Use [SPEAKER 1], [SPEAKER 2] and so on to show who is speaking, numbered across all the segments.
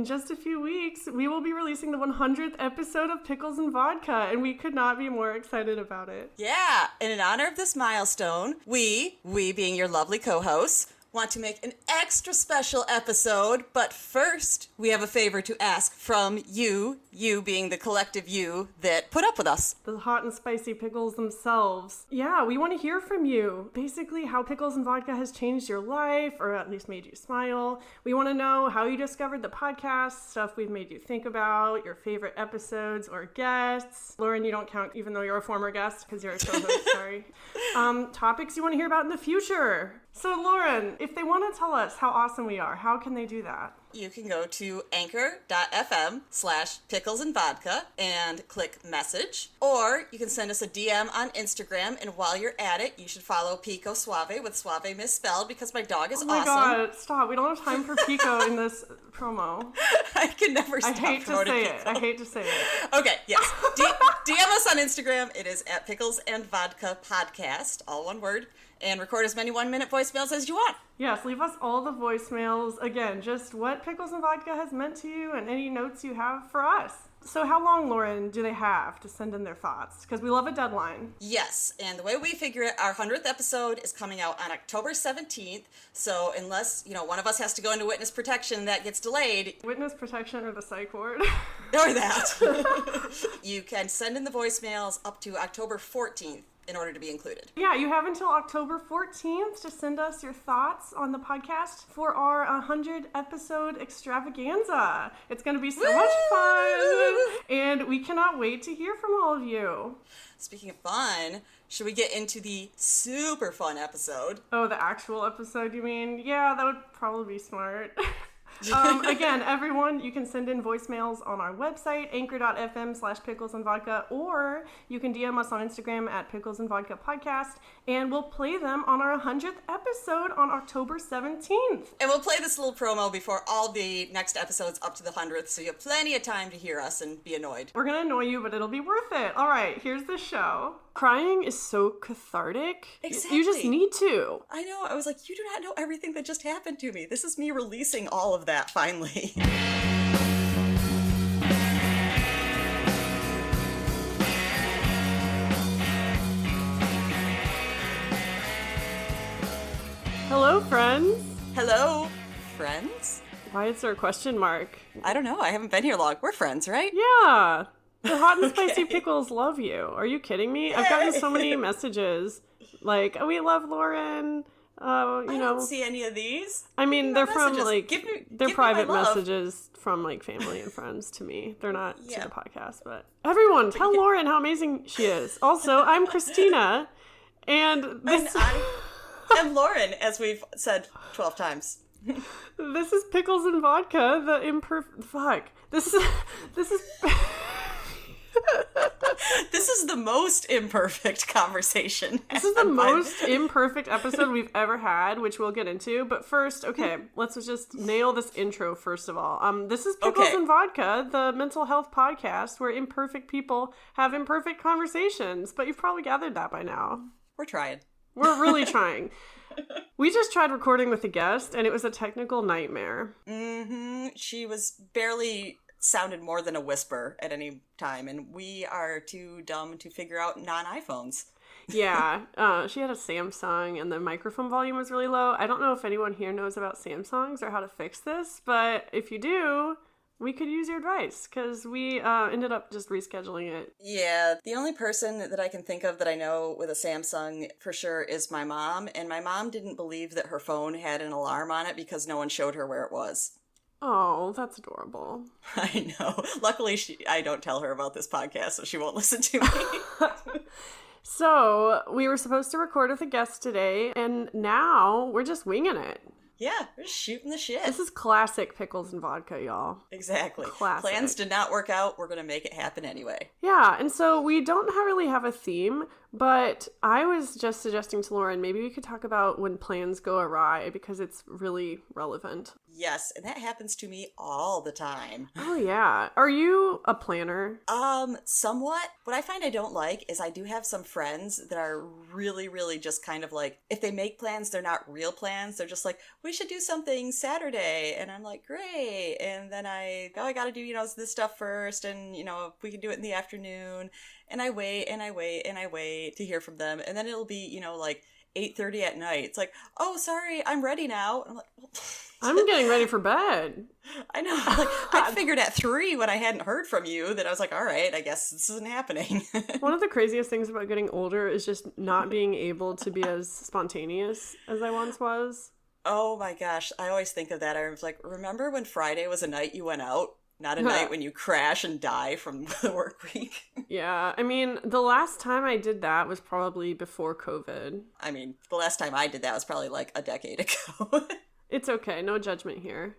[SPEAKER 1] in just a few weeks, we will be releasing the 100th episode of Pickles and Vodka, and we could not be more excited about it.
[SPEAKER 2] Yeah, and in honor of this milestone, we being your lovely co-hosts, want to make an extra special episode, but first, we have a favor to ask from you being the collective you that put up with us.
[SPEAKER 1] The hot and spicy pickles themselves. Yeah, we want to hear from you. Basically, how Pickles and Vodka has changed your life, or at least made you smile. We want to know how you discovered the podcast, stuff we've made you think about, your favorite episodes or guests. Lauren, you don't count, even though you're a former guest, because you're a co-host, sorry. Topics you want to hear about in the future. So, Lauren, if they want to tell us how awesome we are, how can they do that?
[SPEAKER 2] You can go to anchor.fm/picklesandvodka and click message. Or you can send us a DM on Instagram, and while you're at it, you should follow Pico Suave with Suave misspelled because my dog is awesome.
[SPEAKER 1] Oh my god, stop. We don't have time for Pico in this promo.
[SPEAKER 2] I can never stop promoting Pico.
[SPEAKER 1] I hate to say it.
[SPEAKER 2] Okay, yes. DM us on Instagram. It is at Pickles and Vodka Podcast, all one word. And record as many 1-minute voicemails as you want.
[SPEAKER 1] Yes, leave us all the voicemails. Again, just what Pickles and Vodka has meant to you and any notes you have for us. So how long, Lauren, do they have to send in their thoughts? Because we love a deadline.
[SPEAKER 2] Yes, and the way we figure it, our 100th episode is coming out on October 17th. So unless, one of us has to go into witness protection, that gets delayed.
[SPEAKER 1] Witness protection or the psych ward?
[SPEAKER 2] Or that. You can send in the voicemails up to October 14th. In order to be included. Yeah, you have until October 14th to send us your thoughts on the podcast for our 100 episode extravaganza. It's going to be so much fun, and we cannot wait to hear from all of you. Speaking of fun, should we get into the super fun episode? Oh, the actual episode, you mean? Yeah, that would probably be smart. Again, everyone, you can send in voicemails on our website, anchor.fm/picklesandvodka, or you can DM us on Instagram at Pickles and Vodka Podcast, and we'll play them on our 100th episode on October 17th. And we'll play this little promo before all the next episodes up to the 100th, so you have plenty of time to hear us and be annoyed. We're going to annoy you, but it'll be worth it. All right, here's the show. Crying is so cathartic. Exactly. You just need to. I know. I was like, you do not know everything that just happened to me. This is me releasing all of that finally. Hello, friends. Hello, friends. Why is there a question mark? I don't know. I haven't been here long. We're friends, right? Yeah. The hot and spicy pickles love you. Are you kidding me? Yay. I've gotten so many messages like, oh, we love Lauren. I don't see any of these. I mean, they're from they're private messages from family and friends to me. They're not to the podcast, but everyone tell Lauren how amazing she is. Also, I'm Christina, and I'm Lauren, as we've said 12 times. This is Pickles and Vodka, the imperfect. Fuck. This is. This is the most imperfect conversation. This is the most imperfect episode we've ever had, which we'll get into. But first, okay, let's just nail this intro first of all. This is Pickles and Vodka, the mental health podcast where imperfect people have imperfect conversations. But you've probably gathered that by now. We're trying. We're really trying. We just tried recording with a guest, and it was a technical nightmare. Mm-hmm. She was barely sounded more than a whisper at any time, and we are too dumb to figure out non-iPhones. Yeah, she had a Samsung, and the microphone volume was really low. I don't know if anyone here knows about Samsungs or how to fix this, but if you do, we could use your advice, because we ended up just rescheduling it. Yeah, the only person that I can think of that I know with a Samsung for sure is my mom, and my mom didn't believe that her phone had an alarm on it because no one showed her where it was. Oh, that's adorable. I know. Luckily, I don't tell her about this podcast, so she won't listen to me. So, we were supposed to record with a guest today, and now we're just winging it. Yeah, we're just shooting the shit. This is classic Pickles and Vodka, y'all. Exactly. Classic. Plans did not work out. We're going to make it happen anyway. Yeah, and so we don't really have a theme, but I was just suggesting to Lauren, maybe we could talk about when plans go awry, because it's really relevant. Yes, and that happens to me all the time. Oh, yeah. Are you a planner? Somewhat. What I find I don't like is I do have some friends that are really, really just kind of like, if they make plans, they're not real plans. They're just like, we should do something Saturday. And I'm like, great. And then I got to do, this stuff first. And, we can do it in the afternoon. And I wait and I wait and I wait to hear from them. And then it'll be, like 8:30 at night. It's like, oh, sorry, I'm ready now. And I'm like, well,
[SPEAKER 1] I'm getting ready for bed.
[SPEAKER 2] I know. Like, I figured at 3 when I hadn't heard from you that I was like, all right, I guess this isn't happening.
[SPEAKER 1] One of the craziest things about getting older is just not being able to be as spontaneous as I once was.
[SPEAKER 2] Oh my gosh. I always think of that. I was like, remember when Friday was a night you went out? Not a night when you crash and die from the work week.
[SPEAKER 1] Yeah. I mean, the last time I did that was probably before COVID.
[SPEAKER 2] I mean, the last time I did that was probably like a decade ago.
[SPEAKER 1] It's okay. No judgment here.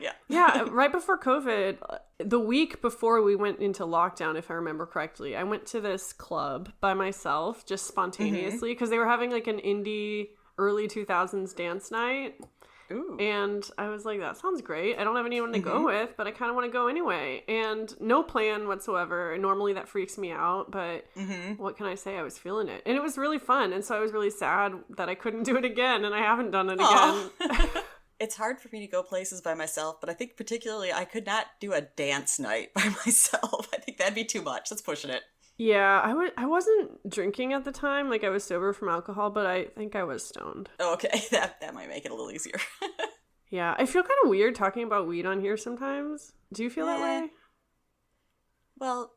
[SPEAKER 2] Yeah.
[SPEAKER 1] Yeah. Right before COVID, the week before we went into lockdown, if I remember correctly, I went to this club by myself, just spontaneously, because they were having like an indie early 2000s dance night.
[SPEAKER 2] Ooh.
[SPEAKER 1] And I was like, that sounds great. I don't have anyone to go with, but I kind of want to go anyway. And no plan whatsoever. Normally that freaks me out, but what can I say? I was feeling it. And it was really fun. And so I was really sad that I couldn't do it again, and I haven't done it again.
[SPEAKER 2] It's hard for me to go places by myself, but I think particularly I could not do a dance night by myself. I think that'd be too much. That's pushing it.
[SPEAKER 1] Yeah, I wasn't drinking at the time. Like, I was sober from alcohol, but I think I was stoned.
[SPEAKER 2] Oh, okay. That might make it a little easier.
[SPEAKER 1] Yeah, I feel kind of weird talking about weed on here sometimes. Do you feel that way?
[SPEAKER 2] Well,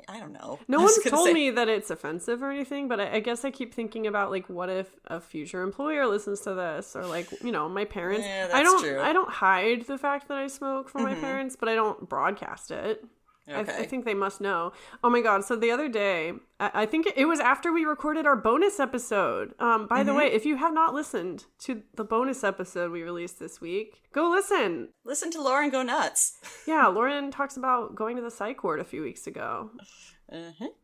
[SPEAKER 2] I don't know.
[SPEAKER 1] No one's told me that it's offensive or anything, but I guess I keep thinking about, like, what if a future employer listens to this? Or, like, my parents.
[SPEAKER 2] Yeah, that's true.
[SPEAKER 1] I don't hide the fact that I smoke from my parents, but I don't broadcast it.
[SPEAKER 2] Okay.
[SPEAKER 1] I think they must know. Oh my God. So the other day, I think it was after we recorded our bonus episode. By the way, if you have not listened to the bonus episode we released this week, go listen.
[SPEAKER 2] Listen to Lauren go nuts.
[SPEAKER 1] Yeah, Lauren talks about going to the psych ward a few weeks ago.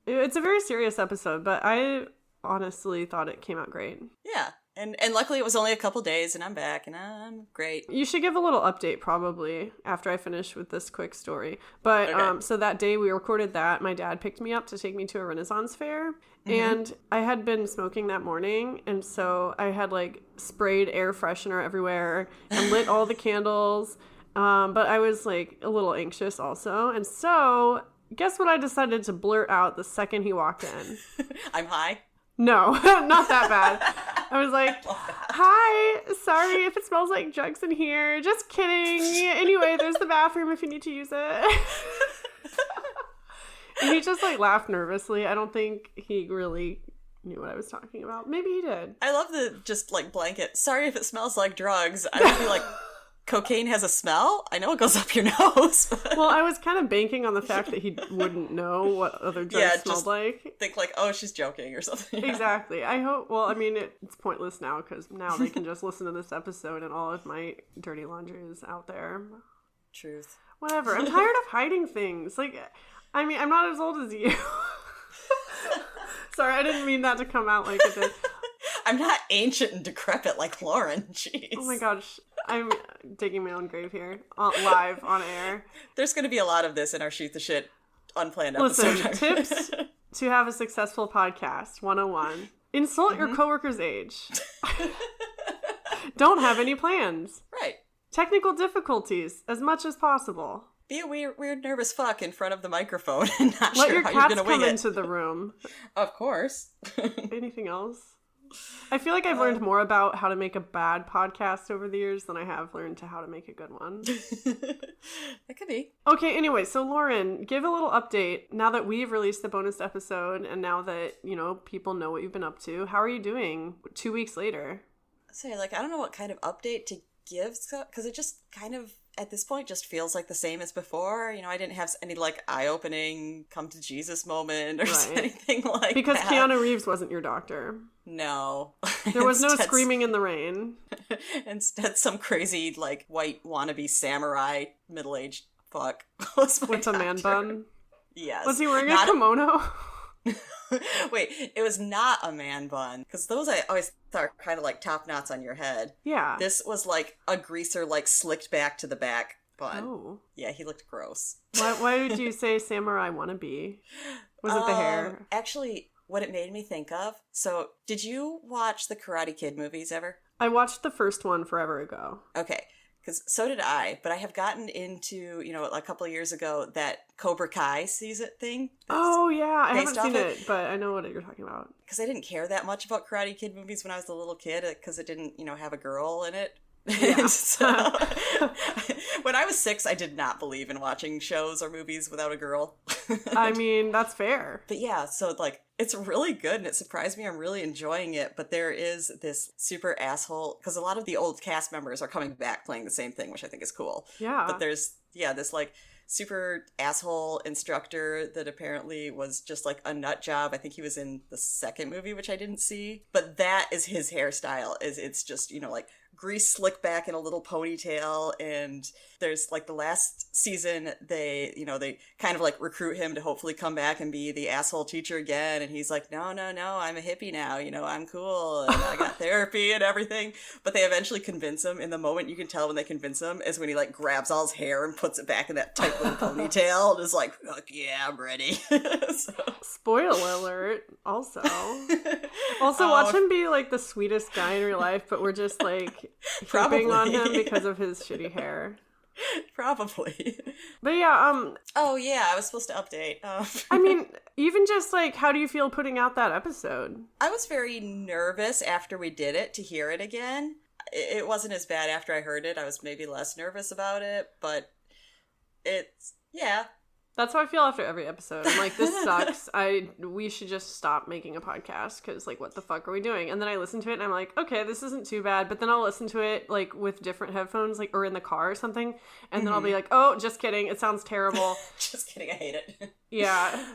[SPEAKER 1] It's a very serious episode, but I honestly thought it came out great.
[SPEAKER 2] Yeah. And luckily it was only a couple days and I'm back and I'm great.
[SPEAKER 1] You should give a little update probably after I finish with this quick story. But
[SPEAKER 2] okay.
[SPEAKER 1] So that day we recorded that, my dad picked me up to take me to a Renaissance fair. And I had been smoking that morning. And so I had like sprayed air freshener everywhere and lit all the candles. But I was like a little anxious also. And so guess what I decided to blurt out the second he walked in?
[SPEAKER 2] I'm high.
[SPEAKER 1] No, not that bad. I was like, hi, sorry if it smells like drugs in here. Just kidding. Anyway, there's the bathroom if you need to use it. And he just like laughed nervously. I don't think he really knew what I was talking about. Maybe he did.
[SPEAKER 2] I love the just like blanket. Sorry if it smells like drugs. I would be like, cocaine has a smell? I know it goes up your nose.
[SPEAKER 1] Well, I was kind of banking on the fact that he wouldn't know what other drugs smelled like.
[SPEAKER 2] Think like, oh, she's joking or something. Yeah.
[SPEAKER 1] Exactly. I hope, well, I mean, it's pointless now because now they can just listen to this episode and all of my dirty laundry is out there.
[SPEAKER 2] Truth.
[SPEAKER 1] Whatever. I'm tired of hiding things. Like, I mean, I'm not as old as you. Sorry, I didn't mean that to come out like it did.
[SPEAKER 2] I'm not ancient and decrepit like Lauren. Jeez.
[SPEAKER 1] Oh my gosh. I'm digging my own grave here. Live on air.
[SPEAKER 2] There's going to be a lot of this in our Shoot the Shit unplanned episode.
[SPEAKER 1] Listen, tips to have a successful podcast 101. Insult your coworker's age. Don't have any plans.
[SPEAKER 2] Right.
[SPEAKER 1] Technical difficulties as much as possible.
[SPEAKER 2] Be a weird, nervous fuck in front of the microphone and not sure how you're going to wing it. Let your cats
[SPEAKER 1] come into the room.
[SPEAKER 2] Of course.
[SPEAKER 1] Anything else? I feel like I've learned more about how to make a bad podcast over the years than I have learned to how to make a good one.
[SPEAKER 2] It could be.
[SPEAKER 1] Okay, anyway, so Lauren, give a little update now that we've released the bonus episode and now that, people know what you've been up to. How are you doing 2 weeks later?
[SPEAKER 2] I don't know what kind of update to give because it just kind of at this point just feels like the same as before. I didn't have any like eye-opening come to Jesus moment or anything like
[SPEAKER 1] because
[SPEAKER 2] that.
[SPEAKER 1] Keanu Reeves wasn't your doctor.
[SPEAKER 2] No.
[SPEAKER 1] There was no screaming in the rain.
[SPEAKER 2] Instead, some crazy like white wannabe samurai middle-aged fuck was my
[SPEAKER 1] with
[SPEAKER 2] doctor.
[SPEAKER 1] A man bun.
[SPEAKER 2] Yes.
[SPEAKER 1] Was he wearing a kimono?
[SPEAKER 2] Wait, it was not a man bun. Because those I always thought were kind of like top knots on your head.
[SPEAKER 1] Yeah.
[SPEAKER 2] This was like a greaser, like slicked back to the back bun.
[SPEAKER 1] Oh.
[SPEAKER 2] Yeah, he looked gross.
[SPEAKER 1] Why would you say samurai wannabe? Was it the hair?
[SPEAKER 2] Actually, what it made me think of. So, did you watch the Karate Kid movies ever?
[SPEAKER 1] I watched the first one forever ago.
[SPEAKER 2] Okay. Because so did I, but I have gotten into, a couple of years ago, that Cobra Kai season thing.
[SPEAKER 1] Oh, yeah. I haven't seen it, but I know what you're talking about.
[SPEAKER 2] Because I didn't care that much about Karate Kid movies when I was a little kid, because it didn't, have a girl in it.
[SPEAKER 1] Yeah.
[SPEAKER 2] So, when I was 6, I did not believe in watching shows or movies without a girl.
[SPEAKER 1] I mean, that's fair.
[SPEAKER 2] But yeah, so it's really good and it surprised me. I'm really enjoying it. But there is this super asshole, because a lot of the old cast members are coming back playing the same thing, which I think is cool.
[SPEAKER 1] Yeah.
[SPEAKER 2] But there's, this super asshole instructor that apparently was just a nut job. I think he was in the second movie, which I didn't see. But that is his hairstyle. It's just, grease slick back in a little ponytail, and there's the last season they kind of recruit him to hopefully come back and be the asshole teacher again, and he's like, no, I'm a hippie now, I'm cool and I got therapy and everything. But they eventually convince him, and the moment you can tell when they convince him is when he grabs all his hair and puts it back in that tight little ponytail and is like, fuck yeah, I'm ready. So.
[SPEAKER 1] Spoiler alert. Also watch him be the sweetest guy in real life, but we're just heaping on him because of his shitty hair.
[SPEAKER 2] Probably.
[SPEAKER 1] But yeah,
[SPEAKER 2] oh yeah, I was supposed to update.
[SPEAKER 1] I mean, even just how do you feel putting out that episode?
[SPEAKER 2] I was very nervous after we did it to hear it again. It wasn't as bad after I heard it. I was maybe less nervous about it, but yeah.
[SPEAKER 1] That's how I feel after every episode. I'm like, this sucks. We should just stop making a podcast, because what the fuck are we doing? And then I listen to it and I'm like, okay, this isn't too bad. But then I'll listen to it with different headphones, or in the car or something, and then I'll be like, oh, just kidding, it sounds terrible.
[SPEAKER 2] Just kidding, I hate it.
[SPEAKER 1] Yeah.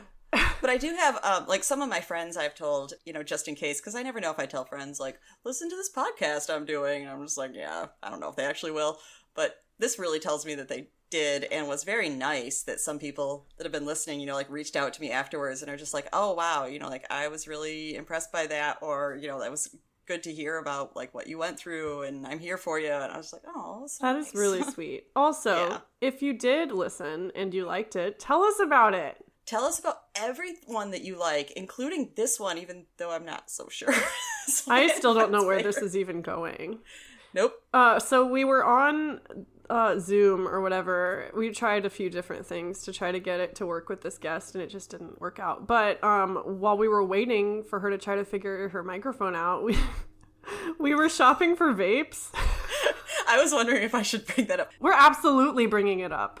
[SPEAKER 2] But I do have some of my friends I've told, just in case, because I never know if I tell friends listen to this podcast I'm doing, and I'm just like, yeah, I don't know if they actually will, but this really tells me that they did, and was very nice that some people that have been listening, reached out to me afterwards and are just like, oh wow, I was really impressed by that, or that was good to hear about what you went through, and I'm here for you. And I was like, oh, that's
[SPEAKER 1] that
[SPEAKER 2] nice.
[SPEAKER 1] Is really sweet. Also, if you did listen and you liked it, tell us about it.
[SPEAKER 2] Tell us about everyone that you like, including this one, even though I'm not so sure.
[SPEAKER 1] I still don't know where this is even going.
[SPEAKER 2] Nope.
[SPEAKER 1] So we were on Zoom or whatever. We tried a few different things to try to get it to work with this guest, and it just didn't work out. But while we were waiting for her to try to figure her microphone out, we were shopping for vapes.
[SPEAKER 2] I was wondering if I should bring that up.
[SPEAKER 1] We're absolutely bringing it up.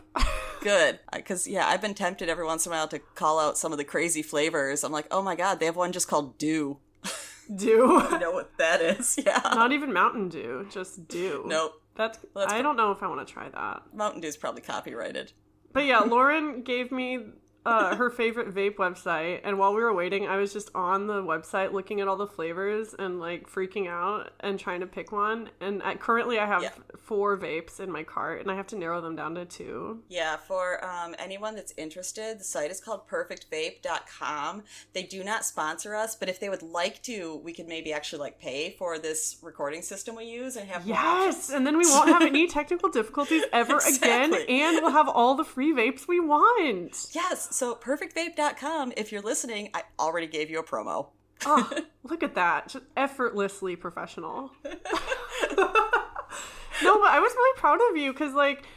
[SPEAKER 2] Good. Because, I've been tempted every once in a while to call out some of the crazy flavors. I'm like, oh my god, they have one just called Dew.
[SPEAKER 1] Dew?
[SPEAKER 2] You know what that is? Yeah.
[SPEAKER 1] Not even Mountain Dew, just Dew.
[SPEAKER 2] Nope.
[SPEAKER 1] I don't know if I want to try that.
[SPEAKER 2] Mountain Dew is probably copyrighted.
[SPEAKER 1] But yeah, Lauren gave me her favorite vape website, and while we were waiting, I was just on the website looking at all the flavors and freaking out and trying to pick one. And currently I have 4 vapes in my cart, and I have to narrow them down to 2.
[SPEAKER 2] Yeah, for anyone that's interested, the site is called perfectvape.com. They do not sponsor us, but if they would like to, we could maybe actually pay for this recording system we use and have more options.
[SPEAKER 1] And then we won't have any technical difficulties ever again, and we'll have all the free vapes we want.
[SPEAKER 2] Yes. So perfectvape.com, if you're listening, I already gave you a promo.
[SPEAKER 1] Oh, look at that. Just effortlessly professional. No, but I was really proud of you, because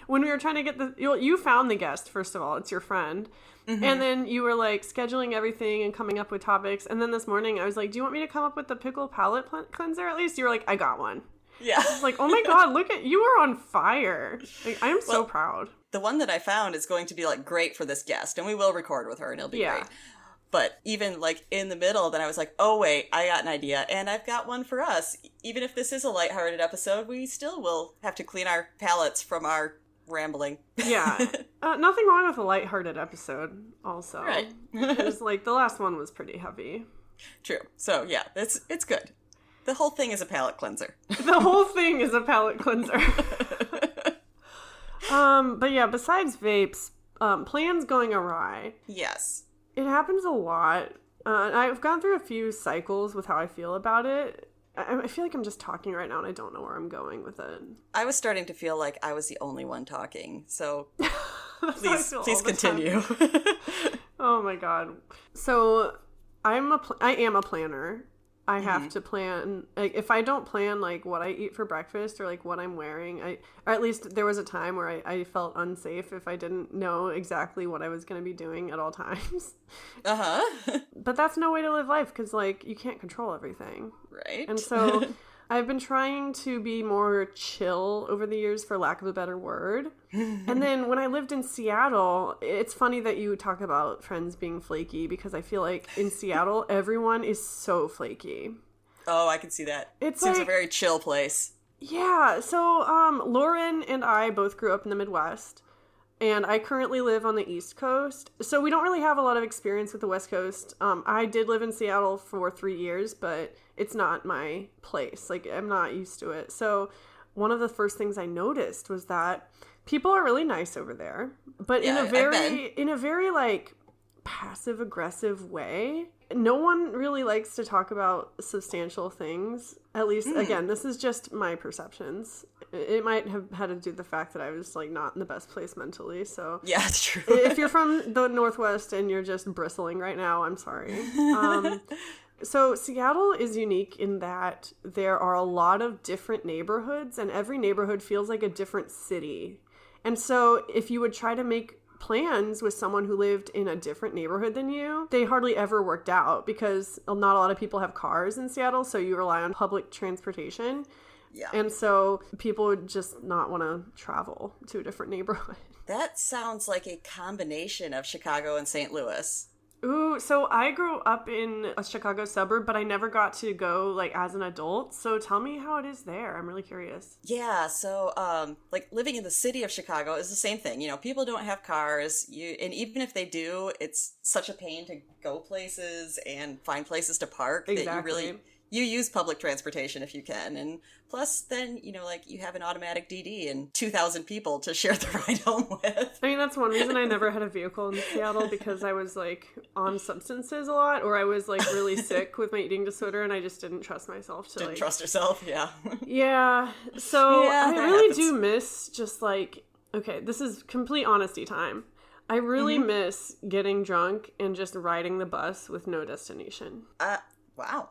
[SPEAKER 1] when we were trying to get you found the guest, first of all, it's your friend. Mm-hmm. And then you were scheduling everything and coming up with topics. And then this morning I was like, do you want me to come up with the pickle palate cleanser at least? You were like, I got one.
[SPEAKER 2] Yeah.
[SPEAKER 1] I was like, oh my god, look at you, are on fire. I am so proud.
[SPEAKER 2] The one that I found is going to be great for this guest, and we will record with her and it'll be great. But even in the middle, then I was like, oh wait, I got an idea, and I've got one for us. Even if this is a lighthearted episode, we still will have to clean our palates from our rambling.
[SPEAKER 1] Yeah. Nothing wrong with a lighthearted episode also.
[SPEAKER 2] Right.
[SPEAKER 1] It was the last one was pretty heavy.
[SPEAKER 2] True. So yeah, it's good. The whole thing is a palate cleanser.
[SPEAKER 1] The whole thing is a palate cleanser. But yeah, besides vapes, plans going awry.
[SPEAKER 2] Yes.
[SPEAKER 1] It happens a lot. I've gone through a few cycles with how I feel about it. I feel like I'm just talking right now and I don't know where I'm going with it.
[SPEAKER 2] I was starting to feel like I was the only one talking, so please continue.
[SPEAKER 1] Oh my god. So I am a planner. I have to plan, like, if I don't plan, like, what I eat for breakfast or, like, what I'm wearing, or at least there was a time where I felt unsafe if I didn't know exactly what I was going to be doing at all times. But that's no way to live life, because, like, you can't control everything.
[SPEAKER 2] Right.
[SPEAKER 1] And so I've been trying to be more chill over the years, for lack of a better word. And then when I lived in Seattle, it's funny that you talk about friends being flaky, because I feel like in Seattle, everyone is so flaky.
[SPEAKER 2] Oh, I can see that.
[SPEAKER 1] It
[SPEAKER 2] seems like a very chill place.
[SPEAKER 1] Yeah. So Lauren and I both grew up in the Midwest. And I currently live on the East Coast. So we don't really have a lot of experience with the West Coast. I did live in Seattle for 3 years, but it's not my place. Like, I'm not used to it. So one of the first things I noticed was that people are really nice over there, but in a very like passive aggressive way. No one really likes to talk about substantial things. At least, again, this is just my perceptions. It might have had to do with the fact that I was, like, not in the best place mentally, so...
[SPEAKER 2] Yeah, it's true.
[SPEAKER 1] If you're from the Northwest and you're just bristling right now, I'm sorry. So Seattle is unique in that there are a lot of different neighborhoods, and every neighborhood feels like a different city. And so if you would try to make plans with someone who lived in a different neighborhood than you, they hardly ever worked out, because not a lot of people have cars in Seattle, so you rely on public transportation.
[SPEAKER 2] Yeah.
[SPEAKER 1] And so people would just not want to travel to a different neighborhood.
[SPEAKER 2] That sounds like a combination of Chicago and St. Louis.
[SPEAKER 1] Ooh, so I grew up in a Chicago suburb, but I never got to go, like, as an adult. So tell me how it is there. I'm really curious.
[SPEAKER 2] Yeah, so, like, living in the city of Chicago is the same thing. You know, people don't have cars, and even if they do, it's such a pain to go places and find places to park that you use public transportation if you can. And plus, then, you know, like, you have an automatic DD and 2,000 people to share the ride home with.
[SPEAKER 1] I mean, that's one reason I never had a vehicle in Seattle, because I was, like, on substances a lot, or I was, like, really sick with my eating disorder, and I just didn't trust myself to,
[SPEAKER 2] Didn't trust yourself, yeah.
[SPEAKER 1] Yeah. So I really do miss just, like, okay, this is complete honesty time. I really miss getting drunk and just riding the bus with no destination.
[SPEAKER 2] Wow.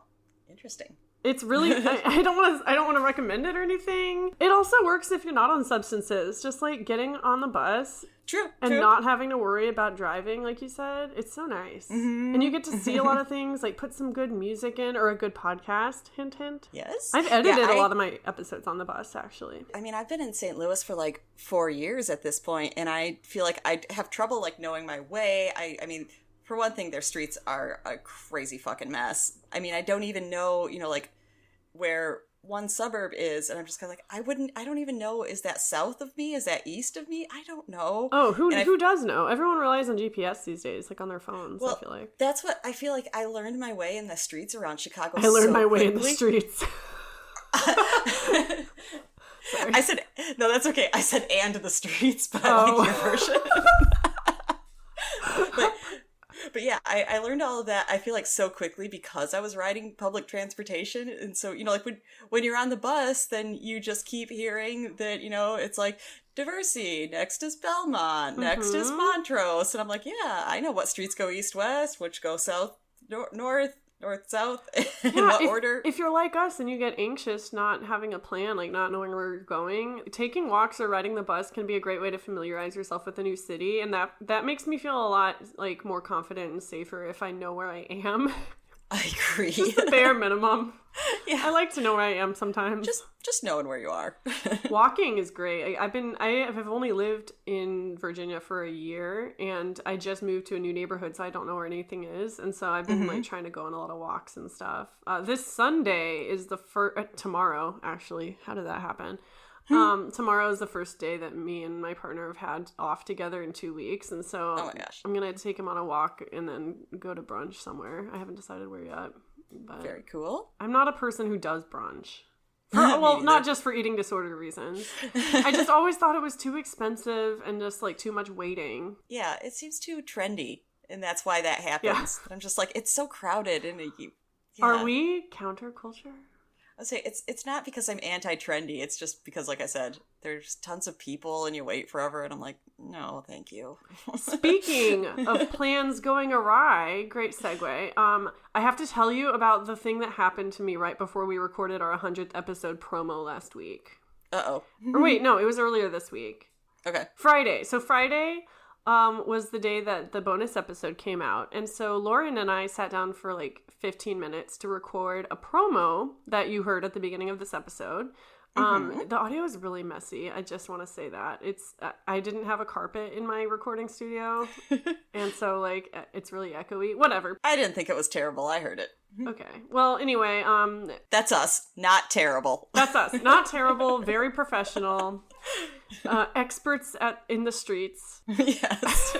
[SPEAKER 2] Interesting.
[SPEAKER 1] It's really, I don't want to recommend it or anything. It also works if you're not on substances. Just, like, getting on the bus.
[SPEAKER 2] True.
[SPEAKER 1] Not having to worry about driving, like you said. It's so nice. And you get to see a lot of things, like put some good music in, or a good podcast, hint, hint.
[SPEAKER 2] Yes.
[SPEAKER 1] I've edited a lot of my episodes on the bus, actually.
[SPEAKER 2] I mean, I've been in St. Louis for, like, 4 years at this point, and I feel like I have trouble, like, knowing my way. I mean... For one thing, their streets are a crazy fucking mess. I mean, I don't even know, you know, like, where one suburb is, and I'm just kind of like, I don't even know, is that south of me? Is that east of me? I don't know.
[SPEAKER 1] Oh, who does know? Everyone relies on GPS these days, like, on their phones,
[SPEAKER 2] well,
[SPEAKER 1] I feel like.
[SPEAKER 2] That's what, I feel like I learned my way in the streets around Chicago
[SPEAKER 1] I learned my way in the streets.
[SPEAKER 2] I said, no, that's okay. I said, and the streets, but I like your version. But yeah, I learned all of that, I feel like, so quickly because I was riding public transportation. And so, you know, like, when you're on the bus, then you just keep hearing that, you know, it's like, Diversey, next is Belmont, next is Montrose. And I'm like, yeah, I know what streets go east-west, which go south, north, south, in what order. If
[SPEAKER 1] you're like us and you get anxious not having a plan, like not knowing where you're going, taking walks or riding the bus can be a great way to familiarize yourself with a new city, and that makes me feel a lot, like, more confident and safer if I know where I am.
[SPEAKER 2] I agree.
[SPEAKER 1] Just the bare minimum.
[SPEAKER 2] Yeah.
[SPEAKER 1] I like to know where I am sometimes.
[SPEAKER 2] Just knowing where you are.
[SPEAKER 1] Walking is great. I have only lived in Virginia for a year, and I just moved to a new neighborhood, so I don't know where anything is. And so I've been like trying to go on a lot of walks and stuff. This Sunday is the first, tomorrow, actually. How did that happen? Tomorrow is the first day that me and my partner have had off together in 2 weeks, and so
[SPEAKER 2] oh my gosh.
[SPEAKER 1] I'm gonna take him on a walk and then go to brunch somewhere. I haven't decided where yet, but
[SPEAKER 2] very cool.
[SPEAKER 1] I'm not a person who does brunch. Well, not just for eating disorder reasons. I just always thought it was too expensive and just, like, too much waiting.
[SPEAKER 2] Yeah, it seems too trendy, and that's why that happens. Yeah. I'm just like, it's so crowded, and yeah.
[SPEAKER 1] Are we counterculture?
[SPEAKER 2] I say it's not because I'm anti-trendy. It's just because, like I said, there's tons of people and you wait forever, and I'm like, no, thank you.
[SPEAKER 1] Speaking of plans going awry, great segue. I have to tell you about the thing that happened to me right before we recorded our 100th episode promo last week.
[SPEAKER 2] Uh-oh.
[SPEAKER 1] Or wait, no, it was earlier this week.
[SPEAKER 2] Okay.
[SPEAKER 1] Friday. So Friday was the day that the bonus episode came out. And so Lauren and I sat down for like 15 minutes to record a promo that you heard at the beginning of this episode. The audio is really messy. I just want to say that. I didn't have a carpet in my recording studio. And so like it's really echoey. Whatever.
[SPEAKER 2] I didn't think it was terrible. I heard it.
[SPEAKER 1] Okay. Well, anyway,
[SPEAKER 2] that's us. Not terrible.
[SPEAKER 1] That's us. Not terrible. Very professional. Experts in the streets.
[SPEAKER 2] Yes.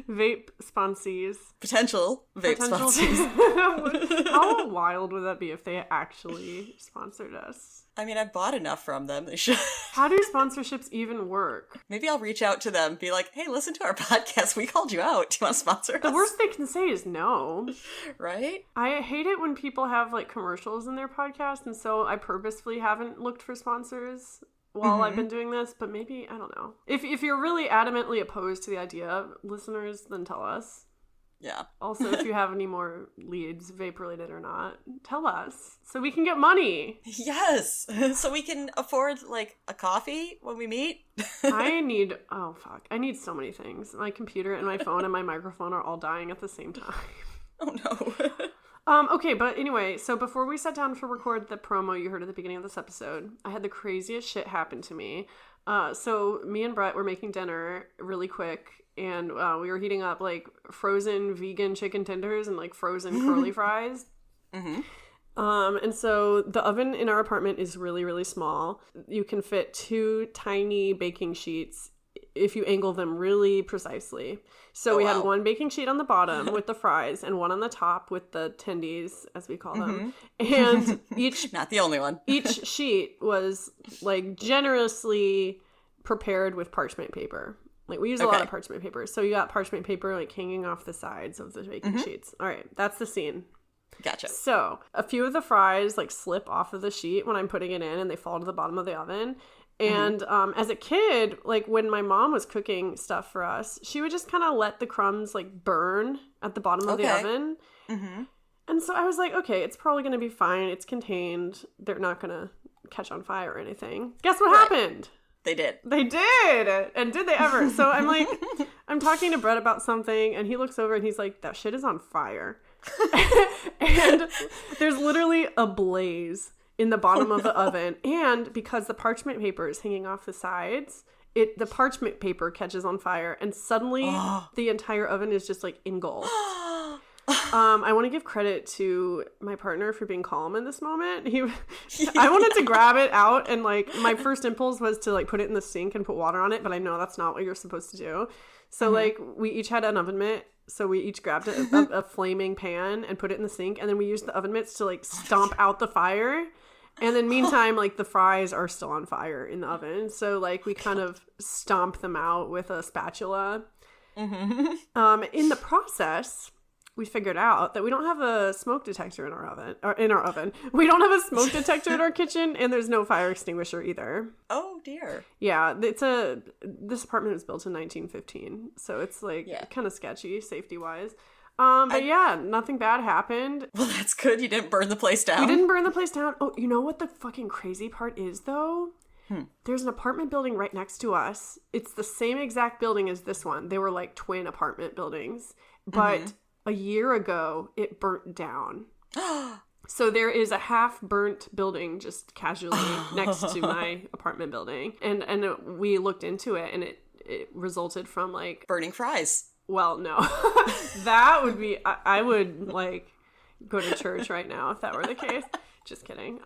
[SPEAKER 1] Vape sponsees.
[SPEAKER 2] Potential sponsees.
[SPEAKER 1] How wild would that be if they actually sponsored us?
[SPEAKER 2] I mean, I've bought enough from them. They should.
[SPEAKER 1] How do sponsorships even work?
[SPEAKER 2] Maybe I'll reach out to them, be like, hey, listen to our podcast. We called you out. Do you want to sponsor us?
[SPEAKER 1] The worst they can say is no.
[SPEAKER 2] Right?
[SPEAKER 1] I hate it when people have like commercials in their podcast, and so I purposefully haven't looked for sponsors while I've been doing this, but maybe, I don't know. If you're really adamantly opposed to the idea, listeners, then tell us.
[SPEAKER 2] Yeah.
[SPEAKER 1] Also, if you have any more leads, vape-related or not, tell us so we can get money.
[SPEAKER 2] Yes. So we can afford, like, a coffee when we meet.
[SPEAKER 1] I need so many things. My computer and my phone and my microphone are all dying at the same time.
[SPEAKER 2] Oh, no.
[SPEAKER 1] Okay, but anyway, so before we sat down to record the promo you heard at the beginning of this episode, I had the craziest shit happen to me. So me and Brett were making dinner really quick, and we were heating up like frozen vegan chicken tenders and like frozen curly fries. And so the oven in our apartment is really, really small. You can fit 2 tiny baking sheets if you angle them really precisely. So we had one baking sheet on the bottom with the fries and one on the top with the tendies, as we call them. And each...
[SPEAKER 2] Not the only one.
[SPEAKER 1] Each sheet was like generously prepared with parchment paper. Like we use a lot of parchment paper. So you got parchment paper like hanging off the sides of the baking sheets. All right, that's the scene.
[SPEAKER 2] Gotcha.
[SPEAKER 1] So a few of the fries like slip off of the sheet when I'm putting it in and they fall to the bottom of the oven. And as a kid, like when my mom was cooking stuff for us, she would just kind of let the crumbs like burn at the bottom of the oven. And so I was like, okay, it's probably going to be fine. It's contained. They're not going to catch on fire or anything. Guess what happened?
[SPEAKER 2] They did.
[SPEAKER 1] They did. And did they ever? So I'm like, I'm talking to Brett about something and he looks over and he's like, that shit is on fire. And there's literally a blaze in the bottom of the oven, and because the parchment paper is hanging off the sides, the parchment paper catches on fire, and suddenly the entire oven is just like engulfed. I want to give credit to my partner for being calm in this moment. I wanted to grab it out, and like my first impulse was to like put it in the sink and put water on it, but I know that's not what you're supposed to do. So like we each had an oven mitt. So we each grabbed a flaming pan and put it in the sink, and then we used the oven mitts to like stomp out the fire. And then meantime, like the fries are still on fire in the oven. So like we kind of stomp them out with a spatula. In the process, we figured out that we don't have a smoke detector in our oven. We don't have a smoke detector in our kitchen, and there's no fire extinguisher either.
[SPEAKER 2] Oh dear.
[SPEAKER 1] Yeah, this apartment was built in 1915, so it's like kind of sketchy safety wise. But yeah, nothing bad happened.
[SPEAKER 2] Well, that's good. You didn't burn the place down.
[SPEAKER 1] We didn't burn the place down. Oh, you know what the fucking crazy part is, though? There's an apartment building right next to us. It's the same exact building as this one. They were like twin apartment buildings. But a year ago, it burnt down. So there is a half-burnt building just casually next to my apartment building. And we looked into it, and it resulted from like...
[SPEAKER 2] burning fries.
[SPEAKER 1] Well, no. That would be... I would, like, go to church right now if that were the case. Just kidding.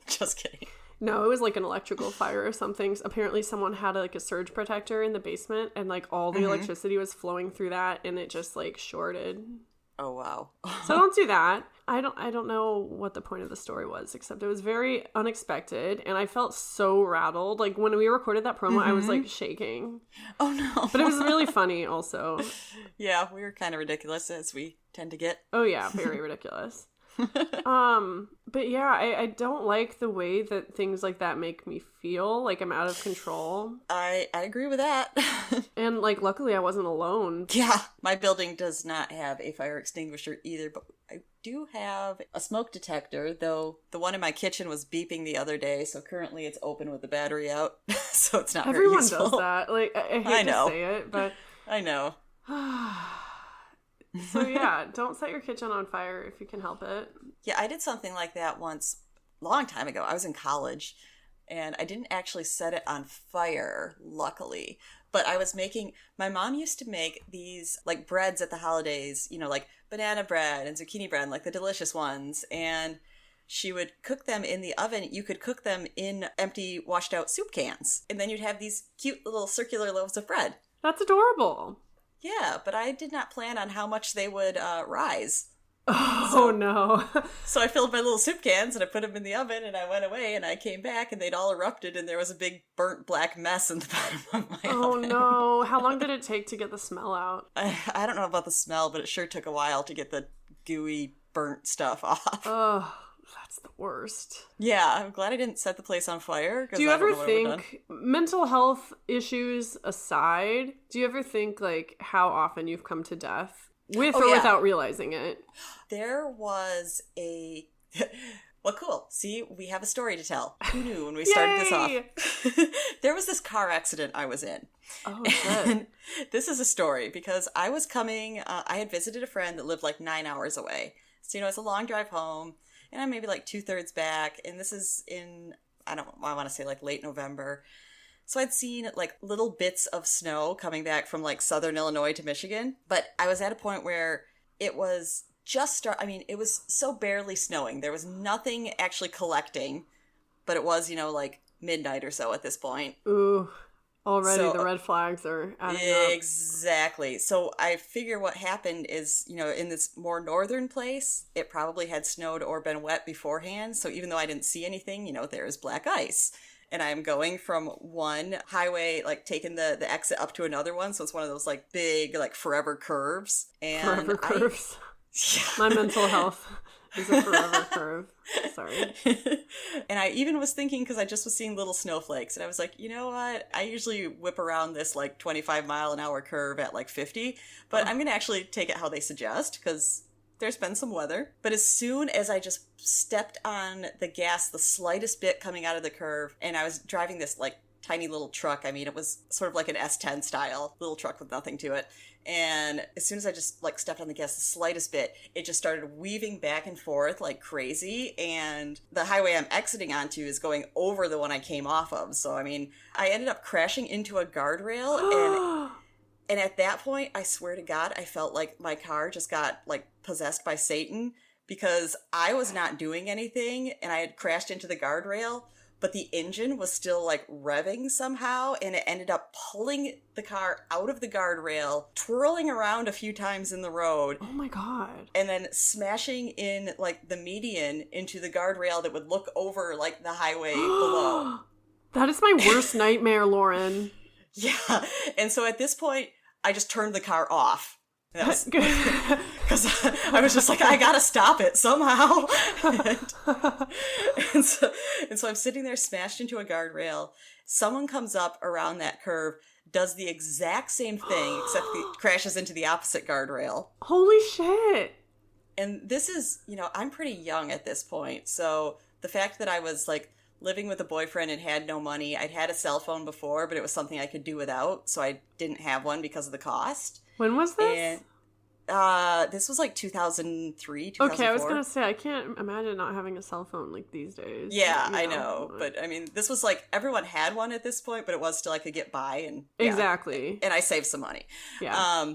[SPEAKER 2] Just kidding.
[SPEAKER 1] No, it was, like, an electrical fire or something. Apparently someone had, like, a surge protector in the basement, and, like, all the electricity was flowing through that, and it just, like, shorted.
[SPEAKER 2] Oh, wow.
[SPEAKER 1] So don't do that. I don't know what the point of the story was, except it was very unexpected, and I felt so rattled. Like, when we recorded that promo, I was, like, shaking.
[SPEAKER 2] Oh, no.
[SPEAKER 1] But it was really funny, also.
[SPEAKER 2] Yeah, we were kind of ridiculous, as we tend to get.
[SPEAKER 1] Oh, yeah, very ridiculous. But yeah, I don't like the way that things like that make me feel like I'm out of control.
[SPEAKER 2] I agree with that.
[SPEAKER 1] And like, luckily I wasn't alone.
[SPEAKER 2] Yeah, my building does not have a fire extinguisher either, but I do have a smoke detector, though the one in my kitchen was beeping the other day, so currently it's open with the battery out, so it's not very useful.
[SPEAKER 1] Everyone does that. Like, I hate to say it, but...
[SPEAKER 2] I know.
[SPEAKER 1] So yeah, don't set your kitchen on fire if you can help it.
[SPEAKER 2] Yeah, I did something like that once, a long time ago. I was in college, and I didn't actually set it on fire, luckily. But I was making, my mom used to make these, like, breads at the holidays, you know, like banana bread and zucchini bread, like the delicious ones. And she would cook them in the oven. You could cook them in empty, washed out soup cans. And then you'd have these cute little circular loaves of bread.
[SPEAKER 1] That's adorable.
[SPEAKER 2] Yeah, but I did not plan on how much they would rise.
[SPEAKER 1] Oh, no.
[SPEAKER 2] So I filled my little soup cans and I put them in the oven and I went away and I came back and they'd all erupted and there was a big burnt black mess in the bottom of my oven.
[SPEAKER 1] Oh, no. How long did it take to get the smell out?
[SPEAKER 2] I don't know about the smell, but it sure took a while to get the gooey, burnt stuff off.
[SPEAKER 1] Oh, that's the worst.
[SPEAKER 2] Yeah, I'm glad I didn't set the place on fire.
[SPEAKER 1] Do you ever think, mental health issues aside, do you ever think, like, how often you've come to death? With or without realizing it?
[SPEAKER 2] There was a... Well, cool. See, we have a story to tell. Who knew when we started this off? There was this car accident I was in.
[SPEAKER 1] Oh, shit.
[SPEAKER 2] This is a story because I was coming... I had visited a friend that lived like 9 hours away. So, you know, it's a long drive home. And I'm maybe like 2/3 back. And this is in, I want to say like late November. So I'd seen like little bits of snow coming back from like southern Illinois to Michigan. But I was at a point where it was just it was so barely snowing. There was nothing actually collecting. But it was, you know, like midnight or so at this point.
[SPEAKER 1] Ooh. Already the red flags are adding up.
[SPEAKER 2] Exactly. So I figure what happened is, you know, in this more northern place, it probably had snowed or been wet beforehand. So even though I didn't see anything, you know, there's black ice. And I'm going from one highway, like taking the exit up to another one. So it's one of those like big, like forever curves. And
[SPEAKER 1] forever curves.
[SPEAKER 2] Yeah.
[SPEAKER 1] My mental health is a forever curve. Sorry.
[SPEAKER 2] And I even was thinking, because I just was seeing little snowflakes, and I was like, you know what? I usually whip around this like 25-mile-an-hour curve at like 50, but I'm going to actually take it how they suggest, because there's been some weather. But as soon as I just stepped on the gas, the slightest bit coming out of the curve, and I was driving this like tiny little truck. I mean, it was sort of like an S10 style little truck with nothing to it. And as soon as I just like stepped on the gas the slightest bit, it just started weaving back and forth like crazy. And the highway I'm exiting onto is going over the one I came off of. So, I mean, I ended up crashing into a guardrail. And at that point, I swear to God, I felt like my car just got like possessed by Satan, because I was not doing anything and I had crashed into the guardrail. But the engine was still, like, revving somehow, and it ended up pulling the car out of the guardrail, twirling around a few times in the road.
[SPEAKER 1] Oh, my God.
[SPEAKER 2] And then smashing in, like, the median into the guardrail that would look over, like, the highway below.
[SPEAKER 1] That is my worst nightmare, Lauren.
[SPEAKER 2] Yeah. And so at this point, I just turned the car off. Because I was just like, I gotta stop it somehow. and so I'm sitting there smashed into a guardrail. Someone comes up around that curve, does the exact same thing, except crashes into the opposite guardrail.
[SPEAKER 1] Holy shit.
[SPEAKER 2] And this is, you know, I'm pretty young at this point. So the fact that I was like living with a boyfriend and had no money, I'd had a cell phone before, but it was something I could do without. So I didn't have one because of the cost.
[SPEAKER 1] When was this?
[SPEAKER 2] And this was like 2003, 2004.
[SPEAKER 1] Okay, I was going to say, I can't imagine not having a cell phone like these days.
[SPEAKER 2] Yeah, I know. But I mean, this was like, everyone had one at this point, but it was still I could get by. And
[SPEAKER 1] exactly.
[SPEAKER 2] And I saved some money.
[SPEAKER 1] Yeah.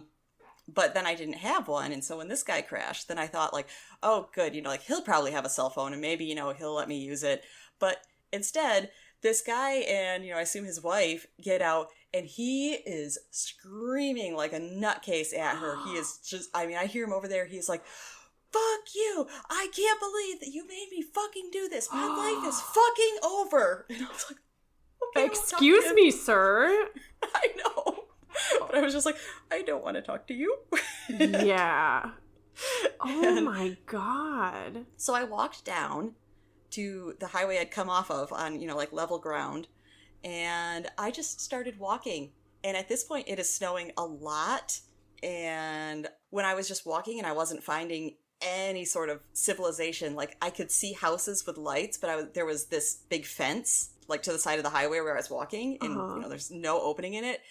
[SPEAKER 2] But then I didn't have one. And so when this guy crashed, then I thought like, oh, good. You know, like he'll probably have a cell phone and maybe, you know, he'll let me use it. But instead, this guy and, you know, I assume his wife get out. And he is screaming like a nutcase at her. He is just, I mean, I hear him over there. He's like, fuck you. I can't believe that you made me fucking do this. My life is fucking over. And I was like, okay.
[SPEAKER 1] Excuse me, sir.
[SPEAKER 2] I know. But I was just like, I don't want to talk to you.
[SPEAKER 1] Yeah. Oh my God.
[SPEAKER 2] So I walked down to the highway I'd come off of on, like level ground, and I just started walking. And at this point, it is snowing a lot. And when I was just walking and I wasn't finding any sort of civilization, like I could see houses with lights, but there was this big fence, like to the side of the highway where I was walking, and there's no opening in it,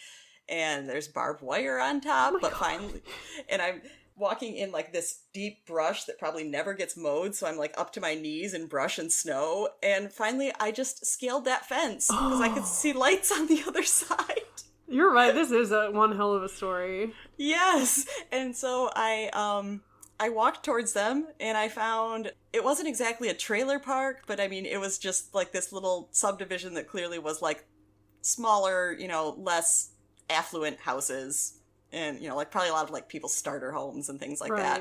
[SPEAKER 2] and there's barbed wire on top. But finally, and I'm walking in like this deep brush that probably never gets mowed, so I'm like up to my knees in brush and snow, and finally I just scaled that fence because I could see lights on the other side.
[SPEAKER 1] You're right, this is one hell of a story.
[SPEAKER 2] Yes. And so I walked towards them, and I found it wasn't exactly a trailer park, but I mean it was just like this little subdivision that clearly was like smaller, less affluent houses. And, like probably a lot of like people's starter homes and things like that.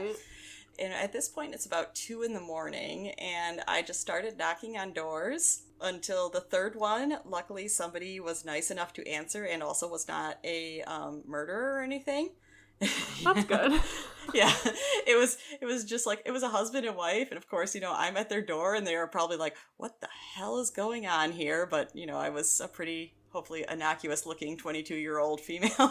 [SPEAKER 2] And at this point, it's about 2 a.m, and I just started knocking on doors until the third one. Luckily, somebody was nice enough to answer and also was not a murderer or anything.
[SPEAKER 1] That's good.
[SPEAKER 2] Yeah, it was just like, it was a husband and wife. And of course, I'm at their door and they were probably like, what the hell is going on here? But, I was a pretty, hopefully innocuous looking 22-year-old female.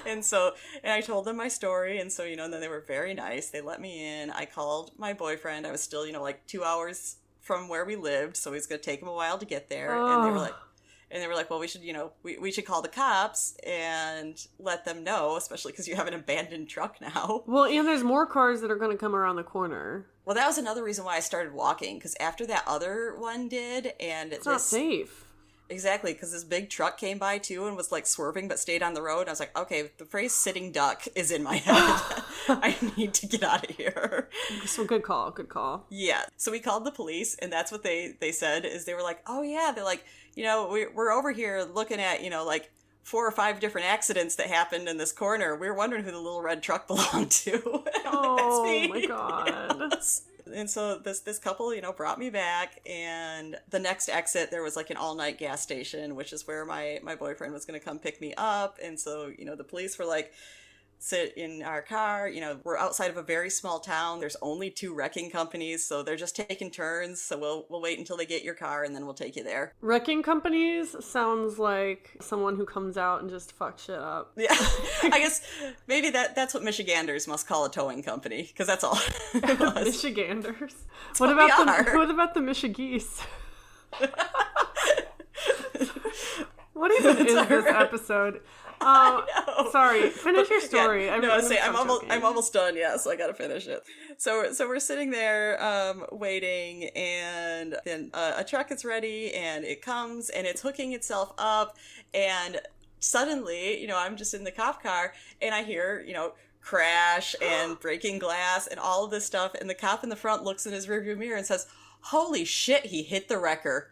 [SPEAKER 2] And I told them my story, and so, and then they were very nice. They let me in. I called my boyfriend. I was still, like 2 hours from where we lived, so it was going to take him a while to get there. Oh. And they were like, well, we should, we should call the cops and let them know, especially because you have an abandoned truck now.
[SPEAKER 1] Well, and there's more cars that are going to come around the corner.
[SPEAKER 2] Well, that was another reason why I started walking, because after that other one did, and
[SPEAKER 1] it's not safe.
[SPEAKER 2] Exactly, because this big truck came by too and was like swerving but stayed on the road. I was like, okay, the phrase sitting duck is in my head. I need to get out of here.
[SPEAKER 1] So good call.
[SPEAKER 2] Yeah. So we called the police, and that's what they said, is they were like, oh yeah, they're like, we're over here looking at, like 4 or 5 different accidents that happened in this corner. We were wondering who the little red truck belonged to.
[SPEAKER 1] Oh, that's me. My God.
[SPEAKER 2] Yes. And so this couple, brought me back, and the next exit, there was like an all-night gas station, which is where my boyfriend was going to come pick me up. And so, the police were like, sit in our car. We're outside of a very small town. There's only 2 wrecking companies, so they're just taking turns. So we'll wait until they get your car, and then we'll take you there.
[SPEAKER 1] Wrecking companies sounds like someone who comes out and just fucks shit up.
[SPEAKER 2] Yeah, I guess maybe that's what Michiganders must call a towing company, because that's all it was.
[SPEAKER 1] Michiganders. What about the Michigeese? What even is this episode? Sorry, finish your story.
[SPEAKER 2] Yeah. I'm almost done. Yeah, so I gotta finish it. So we're sitting there waiting, and then a truck is ready, and it comes, and it's hooking itself up, and suddenly, I'm just in the cop car, and I hear, crash and breaking glass and all of this stuff, and the cop in the front looks in his rearview mirror and says, "Holy shit, he hit the wrecker."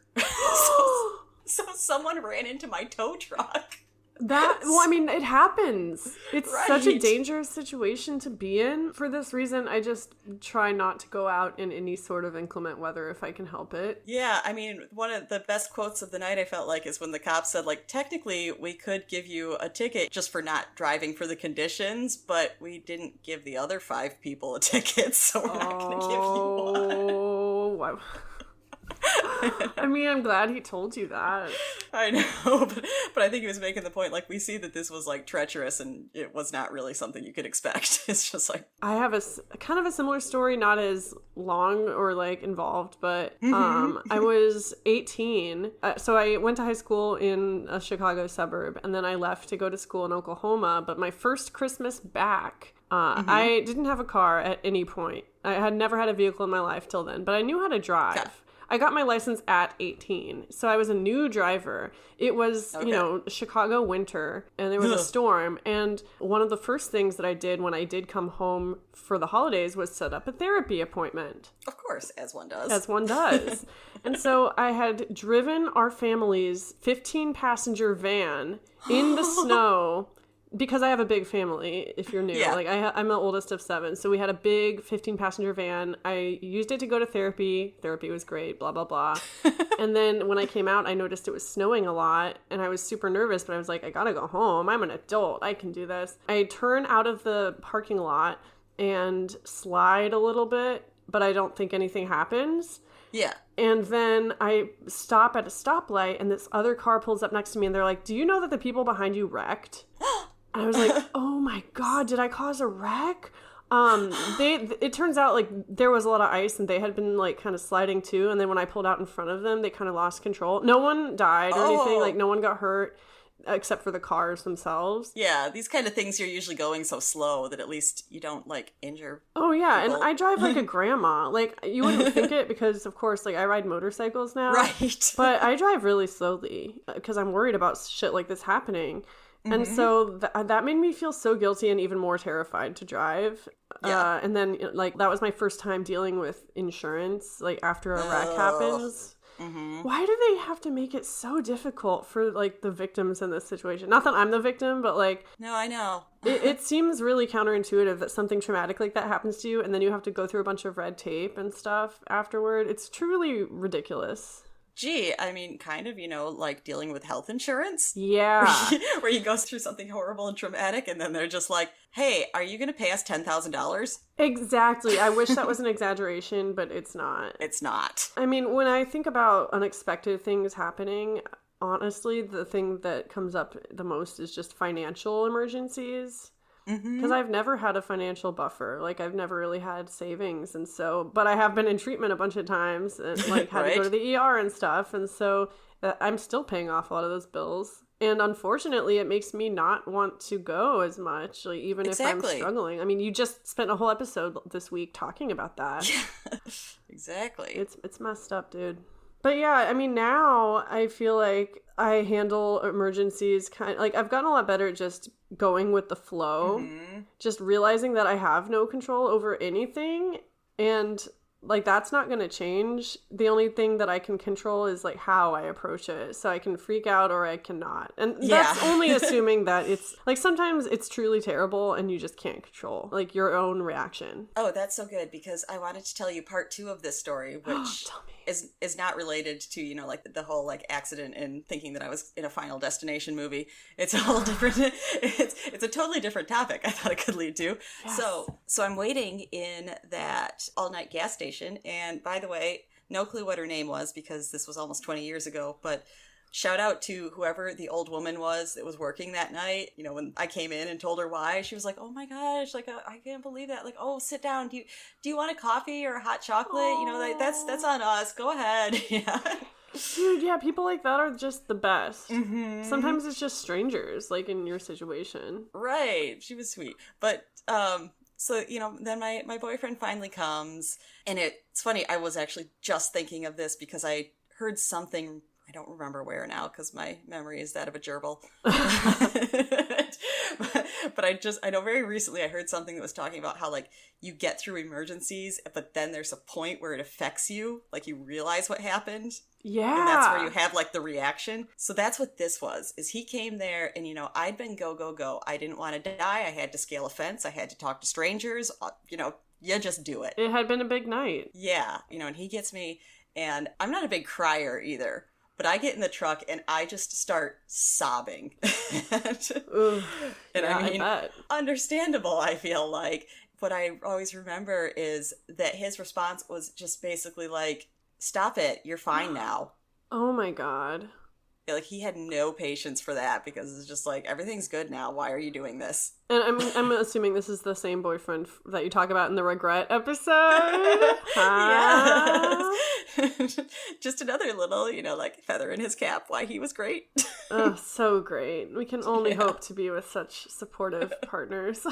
[SPEAKER 2] So someone ran into my tow truck.
[SPEAKER 1] It happens. It's such a dangerous situation to be in. For this reason, I just try not to go out in any sort of inclement weather if I can help it.
[SPEAKER 2] Yeah, one of the best quotes of the night, I felt like, is when the cop said, like, technically we could give you a ticket just for not driving for the conditions, but we didn't give the other 5 people a ticket, so we're not going to give you one.
[SPEAKER 1] Wow. I'm glad he told you that.
[SPEAKER 2] I know, but I think he was making the point, like, we see that this was, like, treacherous, and it was not really something you could expect. It's just like...
[SPEAKER 1] I have a kind of a similar story, not as long or, like, involved, but I was 18, so I went to high school in a Chicago suburb, and then I left to go to school in Oklahoma, but my first Christmas back... I didn't have a car at any point. I had never had a vehicle in my life till then, but I knew how to drive. Yeah. I got my license at 18, so I was a new driver. It was, Chicago winter, and there was a storm, and one of the first things that I did when I did come home for the holidays was set up a therapy appointment.
[SPEAKER 2] Of course, as one does.
[SPEAKER 1] As one does. And so I had driven our family's 15-passenger van in the snow because I have a big family, if you're new,
[SPEAKER 2] Yeah.
[SPEAKER 1] like I'm the oldest of 7. So we had a big 15-passenger van. I used it to go to therapy. Therapy was great, blah, blah, blah. And then when I came out, I noticed it was snowing a lot and I was super nervous, but I was like, I gotta go home. I'm an adult. I can do this. I turn out of the parking lot and slide a little bit, but I don't think anything happens.
[SPEAKER 2] Yeah.
[SPEAKER 1] And then I stop at a stoplight and this other car pulls up next to me and they're like, do you know that the people behind you wrecked? And I was like, oh my God, did I cause a wreck? It turns out like there was a lot of ice and they had been like kind of sliding too. And then when I pulled out in front of them, they kind of lost control. No one died or anything. Like no one got hurt except for the cars themselves.
[SPEAKER 2] Yeah, these kind of things you're usually going so slow that at least you don't like injure
[SPEAKER 1] Oh yeah,
[SPEAKER 2] people.
[SPEAKER 1] and I drive like a grandma. Like you wouldn't think it because of course like I ride motorcycles now.
[SPEAKER 2] Right.
[SPEAKER 1] But I drive really slowly because I'm worried about shit like this happening. And so that made me feel so guilty and even more terrified to drive.
[SPEAKER 2] Yeah.
[SPEAKER 1] And then, like, that was my first time dealing with insurance, like, after a wreck happens. Why do they have to make it so difficult for, like, the victims in this situation? Not that I'm the victim, but, like...
[SPEAKER 2] No, I know.
[SPEAKER 1] it seems really counterintuitive that something traumatic like that happens to you, and then you have to go through a bunch of red tape and stuff afterward. It's truly ridiculous.
[SPEAKER 2] Gee, I mean, kind of, like dealing with health insurance.
[SPEAKER 1] Yeah.
[SPEAKER 2] Where you go through something horrible and traumatic, and then they're just like, hey, are you going to pay us $10,000?
[SPEAKER 1] Exactly. I wish that was an exaggeration, but it's not.
[SPEAKER 2] It's not.
[SPEAKER 1] I mean, when I think about unexpected things happening, honestly, the thing that comes up the most is just financial emergencies. Because I've never had a financial buffer. Like, I've never really had savings. And so, but I have been in treatment a bunch of times and, like, had to go to the ER and stuff. And so I'm still paying off a lot of those bills. And unfortunately, it makes me not want to go as much, like, even if I'm struggling. I mean, you just spent a whole episode this week talking about that.
[SPEAKER 2] Yeah. Exactly.
[SPEAKER 1] It's messed up, dude. But yeah, I mean, now I feel like I handle emergencies kind of, like, I've gotten a lot better at just going with the flow, just realizing that I have no control over anything, and, like, that's not going to change. The only thing that I can control is, like, how I approach it. So I can freak out or I cannot. And that's only assuming that it's, like, sometimes it's truly terrible and you just can't control, like, your own reaction.
[SPEAKER 2] Oh, that's so good, because I wanted to tell you part 2 of this story, which is not related to, like, the whole, like, accident and thinking that I was in a Final Destination movie. It's a whole different, it's a totally different topic I thought it could lead to. Yes. So I'm waiting in that all-night gas station, and by the way, no clue what her name was because this was almost 20 years ago, but shout out to whoever the old woman was that was working that night. When I came in and told her why, she was like, oh my gosh, like, I can't believe that. Like, oh, sit down. Do you want a coffee or a hot chocolate? Like, that's on us. Go ahead. Yeah.
[SPEAKER 1] Dude, yeah, people like that are just the best. Sometimes it's just strangers, like, in your situation.
[SPEAKER 2] Right. She was sweet. But, so, then my boyfriend finally comes, and it's funny, I was actually just thinking of this because I heard something, I don't remember where now because my memory is that of a gerbil. But I know very recently I heard something that was talking about how, like, you get through emergencies, but then there's a point where it affects you, like, you realize what happened.
[SPEAKER 1] Yeah.
[SPEAKER 2] And that's where you have, like, the reaction. So that's what this was, is he came there and, I'd been go. I didn't want to die. I had to scale a fence. I had to talk to strangers. You just do it.
[SPEAKER 1] It had been a big night.
[SPEAKER 2] Yeah. And he gets me, and I'm not a big crier either. But I get in the truck and I just start sobbing. I mean, understandable, I feel like. What I always remember is that his response was just basically like, stop it, you're fine now.
[SPEAKER 1] Oh my God.
[SPEAKER 2] Like, he had no patience for that because it's just like, everything's good now. Why are you doing this?
[SPEAKER 1] And I'm assuming this is the same boyfriend that you talk about in the regret episode.
[SPEAKER 2] Yes. Just another little, like, feather in his cap. Why he was great.
[SPEAKER 1] Oh, so great. We can only hope to be with such supportive partners.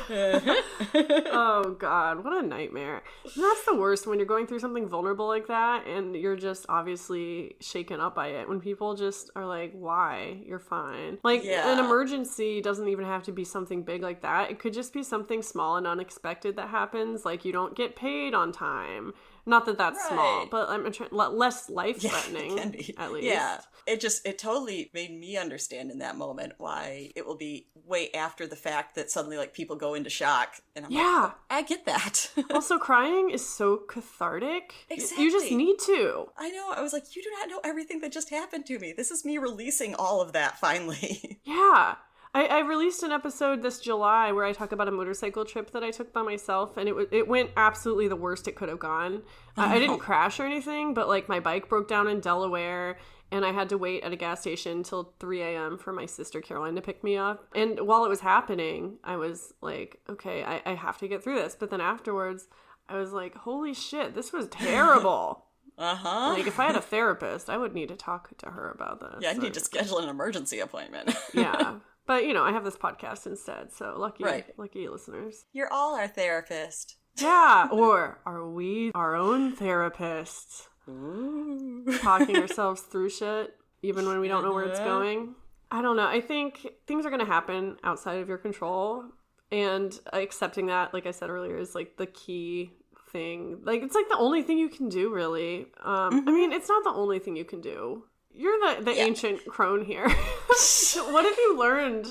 [SPEAKER 1] Oh, God. What a nightmare. And that's the worst when you're going through something vulnerable like that and you're just obviously shaken up by it. When people just are like, why? You're fine. Like, an emergency doesn't even have to be something big like that. It could just be something small and unexpected that happens. Like, you don't get paid on time. Not that that's small, but I'm trying less life-threatening,
[SPEAKER 2] can be.
[SPEAKER 1] at least.
[SPEAKER 2] Yeah. It totally made me understand in that moment why it will be way after the fact that suddenly, like, people go into shock. And I'm like, I get that.
[SPEAKER 1] Also, crying is so cathartic.
[SPEAKER 2] Exactly.
[SPEAKER 1] You just need to.
[SPEAKER 2] I know. I was like, you do not know everything that just happened to me. This is me releasing all of that, finally.
[SPEAKER 1] Yeah. I released an episode this July where I talk about a motorcycle trip that I took by myself, and it went absolutely the worst it could have gone. I didn't crash or anything, but, like, my bike broke down in Delaware, and I had to wait at a gas station till 3 a.m. for my sister Caroline to pick me up. And while it was happening, I was like, okay, I have to get through this. But then afterwards, I was like, holy shit, this was terrible. Like, if I had a therapist, I would need to talk to her about this.
[SPEAKER 2] Yeah, I need to schedule an emergency appointment.
[SPEAKER 1] Yeah. But, you know, I have this podcast instead, so lucky listeners.
[SPEAKER 2] You're all our therapist.
[SPEAKER 1] Yeah, or are we our own therapists?
[SPEAKER 2] Ooh.
[SPEAKER 1] Talking ourselves through shit, even when we don't know where it's going. I don't know. I think things are going to happen outside of your control, and accepting that, like I said earlier, is, like, the key thing. Like, it's, like, the only thing you can do, really. I mean, it's not the only thing you can do. You're the ancient crone here. What have you learned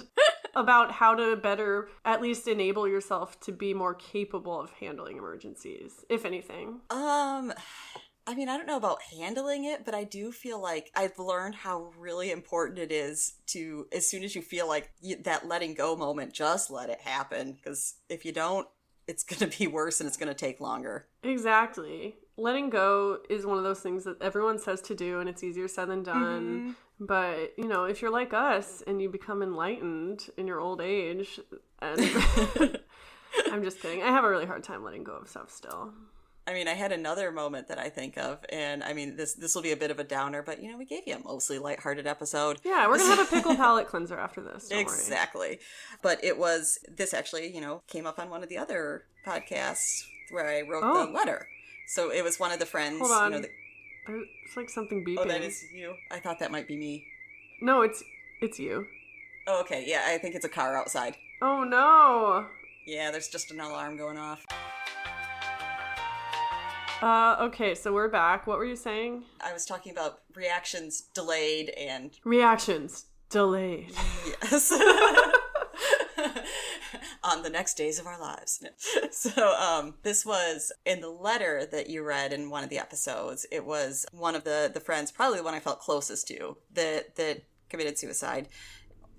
[SPEAKER 1] about how to better at least enable yourself to be more capable of handling emergencies, if anything?
[SPEAKER 2] I mean, I don't know about handling it, but I do feel like I've learned how really important it is to, as soon as you feel like that letting go moment, just let it happen. Because if you don't, it's going to be worse and it's going to take longer.
[SPEAKER 1] Exactly. Letting go is one of those things that everyone says to do, and it's easier said than done. But, you know, if you're like us and you become enlightened in your old age, and I'm just kidding. I have a really hard time letting go of stuff still.
[SPEAKER 2] I mean, I had another moment that I think of, and I mean, this will be a bit of a downer, but, you know, we gave you a mostly lighthearted episode.
[SPEAKER 1] Yeah, we're going to have a pickle palate cleanser after this. Don't
[SPEAKER 2] exactly.
[SPEAKER 1] worry.
[SPEAKER 2] But this actually, you know, came up on one of the other podcasts where I wrote the letter. So it was one of the friends.
[SPEAKER 1] Hold on.
[SPEAKER 2] You know,
[SPEAKER 1] it's like something beeping.
[SPEAKER 2] Oh, that is you? I thought that might be me.
[SPEAKER 1] No, it's you.
[SPEAKER 2] Oh, okay. Yeah, I think it's a car outside.
[SPEAKER 1] Oh, no.
[SPEAKER 2] Yeah, there's just an alarm going off.
[SPEAKER 1] Okay, so we're back. What were you saying?
[SPEAKER 2] I was talking about reactions delayed and...
[SPEAKER 1] Reactions delayed.
[SPEAKER 2] Yes. On the next days of our lives. So, this was in the letter that you read in one of the episodes. It was one of the friends, probably the one I felt closest to, that committed suicide.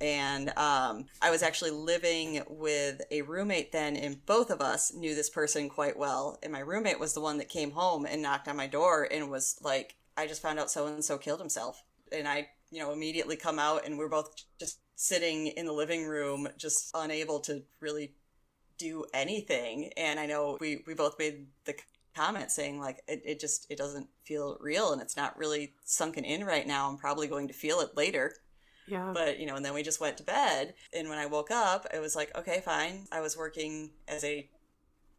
[SPEAKER 2] And I was actually living with a roommate then, and both of us knew this person quite well. And my roommate was the one that came home and knocked on my door and was like, I just found out so-and-so killed himself. And I, you know, immediately come out, and we're both just sitting in the living room, just unable to really do anything. And I know we both made the comment saying, like, it doesn't feel real, and it's not really sunken in right now. I'm probably going to feel it later.
[SPEAKER 1] Yeah.
[SPEAKER 2] But, you know, and then we just went to bed. And when I woke up, it was like, okay, fine. I was working as a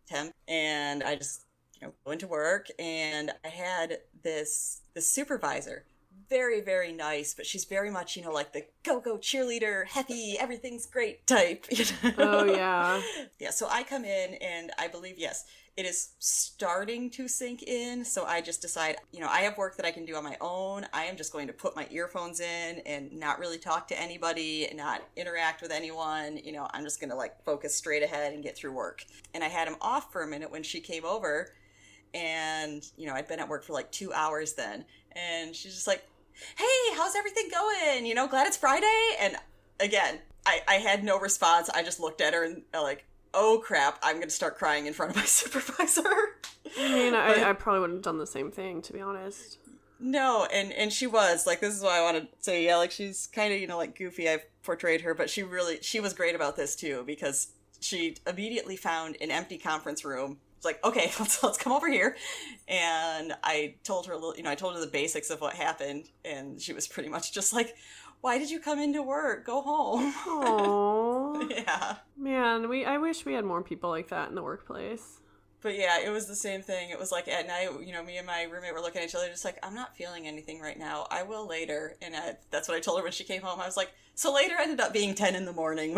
[SPEAKER 2] temp, and I just, you know, went to work, and I had this supervisor. Very, very nice, but she's very much, you know, like the go-go cheerleader, happy, everything's great type. You know?
[SPEAKER 1] Oh, yeah.
[SPEAKER 2] Yeah, so I come in, and I believe, yes, it is starting to sink in. So I just decide, you know, I have work that I can do on my own. I am just going to put my earphones in and not really talk to anybody and not interact with anyone. You know, I'm just going to, like, focus straight ahead and get through work. And I had him off for a minute when she came over, and, you know, I'd been at work for like 2 hours then. And she's just like, hey, how's everything going? You know, glad it's Friday. And again, I had no response. I just looked at her and like, oh crap, I'm going to start crying in front of my supervisor.
[SPEAKER 1] I mean, I probably wouldn't have done the same thing, to be honest.
[SPEAKER 2] No, and she was, like, this is why I want to say, yeah, like, she's kind of, you know, like, goofy. I've portrayed her, but she was great about this too, because she immediately found an empty conference room. Like, okay, let's come over here. And I told her the basics of what happened, and she was pretty much just like, why did you come into work? Go home.
[SPEAKER 1] Aww.
[SPEAKER 2] Yeah.
[SPEAKER 1] Man, I wish we had more people like that in the workplace.
[SPEAKER 2] But yeah, it was the same thing. It was like at night, me and my roommate were looking at each other just like, I'm not feeling anything right now. I will later. And that's what I told her when she came home. I was like, so later ended up being 10 in the morning.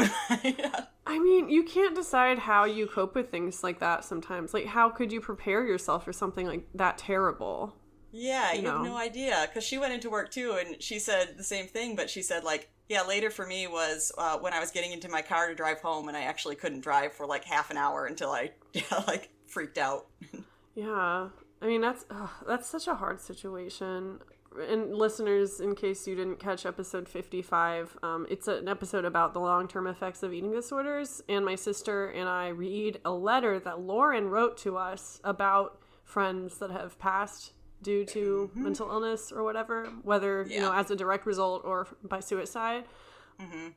[SPEAKER 1] I mean, you can't decide how you cope with things like that sometimes. Like, how could you prepare yourself for something like that terrible?
[SPEAKER 2] Yeah, you have no idea. Because she went into work too, and she said the same thing, but she said, like, yeah, later for me was when I was getting into my car to drive home, and I actually couldn't drive for like half an hour until I, freaked out.
[SPEAKER 1] Yeah. I mean, that's such a hard situation. And listeners, in case you didn't catch episode 55, it's an episode about the long-term effects of eating disorders. And my sister and I read a letter that Lauren wrote to us about friends that have passed due to mental illness or whatever, whether, as a direct result or by suicide,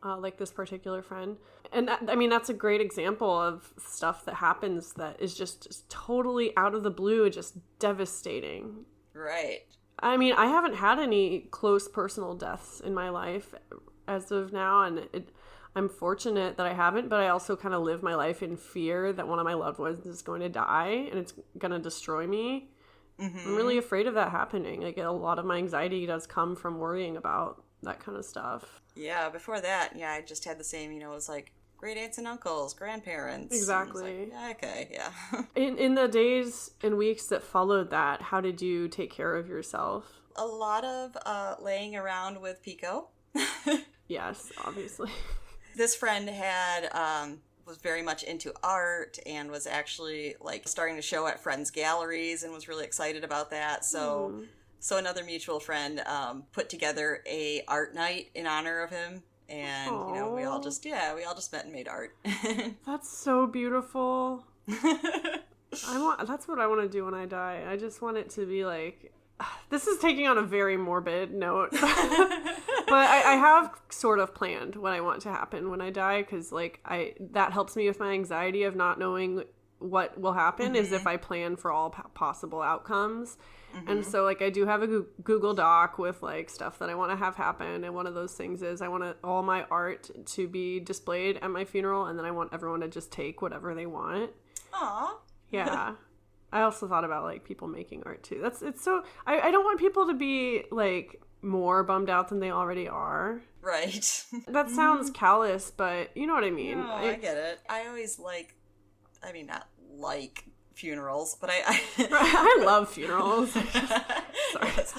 [SPEAKER 1] like this particular friend. And that's a great example of stuff that happens that is just totally out of the blue, just devastating.
[SPEAKER 2] Right.
[SPEAKER 1] I mean, I haven't had any close personal deaths in my life as of now, and I'm fortunate that I haven't, but I also kind of live my life in fear that one of my loved ones is going to die and it's going to destroy me. I'm really afraid of that happening. Like, a lot of my anxiety does come from worrying about that kind of stuff.
[SPEAKER 2] Yeah, before that, I just had the same, it was like great aunts and uncles, grandparents.
[SPEAKER 1] Exactly.
[SPEAKER 2] Like, okay, yeah.
[SPEAKER 1] In the days and weeks that followed that, how did you take care of yourself?
[SPEAKER 2] A lot of laying around with Pico.
[SPEAKER 1] Yes, obviously.
[SPEAKER 2] This friend was very much into art and was actually like starting to show at friends' galleries and was really excited about that. So another mutual friend put together a art night in honor of him. And, we all just met and made art.
[SPEAKER 1] That's so beautiful. That's what I want to do when I die. I just want it to be like, this is taking on a very morbid note, but I have sort of planned what I want to happen when I die. Cause that helps me with my anxiety of not knowing what will happen is if I plan for all possible outcomes. And so, I do have a Google Doc with, stuff that I want to have happen. And one of those things is I want all my art to be displayed at my funeral. And then I want everyone to just take whatever they want.
[SPEAKER 2] Aww.
[SPEAKER 1] Yeah. I also thought about, people making art, too. It's so... I don't want people to be, more bummed out than they already are.
[SPEAKER 2] Right.
[SPEAKER 1] That sounds callous, but you know what I mean.
[SPEAKER 2] No, I get it. I always not funerals, but
[SPEAKER 1] I love funerals. Sorry.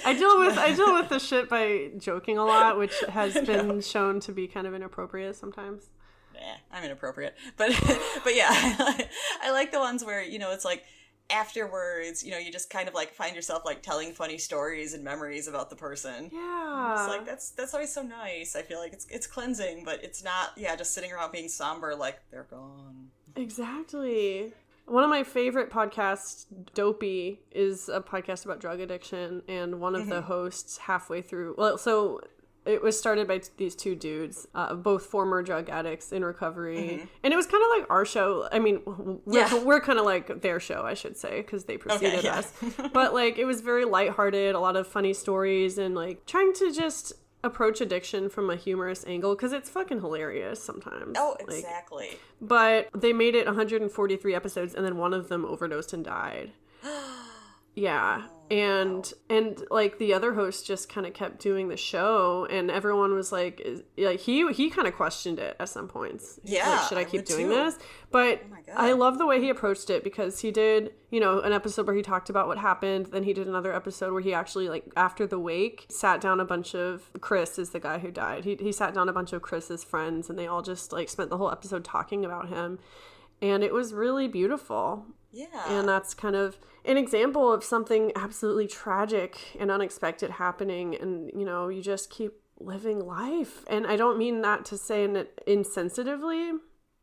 [SPEAKER 1] I deal with the shit by joking a lot, which has been shown to be kind of inappropriate sometimes.
[SPEAKER 2] I'm inappropriate, but yeah, I like the ones where it's like afterwards, you just kind of find yourself telling funny stories and memories about the person.
[SPEAKER 1] Yeah,
[SPEAKER 2] it's that's always so nice. I feel like it's cleansing, but it's not just sitting around being somber like they're gone.
[SPEAKER 1] Exactly. One of my favorite podcasts, Dopey, is a podcast about drug addiction, and one of the hosts halfway through... so it was started by these two dudes, both former drug addicts in recovery, and it was kind of like our show. I mean, we're kind of like their show, I should say, because they preceded us. But, it was very lighthearted, a lot of funny stories, and, trying to just... approach addiction from a humorous angle because it's fucking hilarious sometimes.
[SPEAKER 2] Oh, exactly.
[SPEAKER 1] But they made it 143 episodes and then one of them overdosed and died. Yeah. And the other host just kind of kept doing the show and everyone was he kind of questioned it at some points.
[SPEAKER 2] Yeah.
[SPEAKER 1] Should I keep doing this? But I love the way he approached it because he did, an episode where he talked about what happened. Then he did another episode where he actually after the wake sat down a bunch of Chris is the guy who died. He sat down a bunch of Chris's friends and they all just spent the whole episode talking about him. And it was really beautiful.
[SPEAKER 2] Yeah.
[SPEAKER 1] And that's kind of an example of something absolutely tragic and unexpected happening. And, you just keep living life. And I don't mean that to say it insensitively,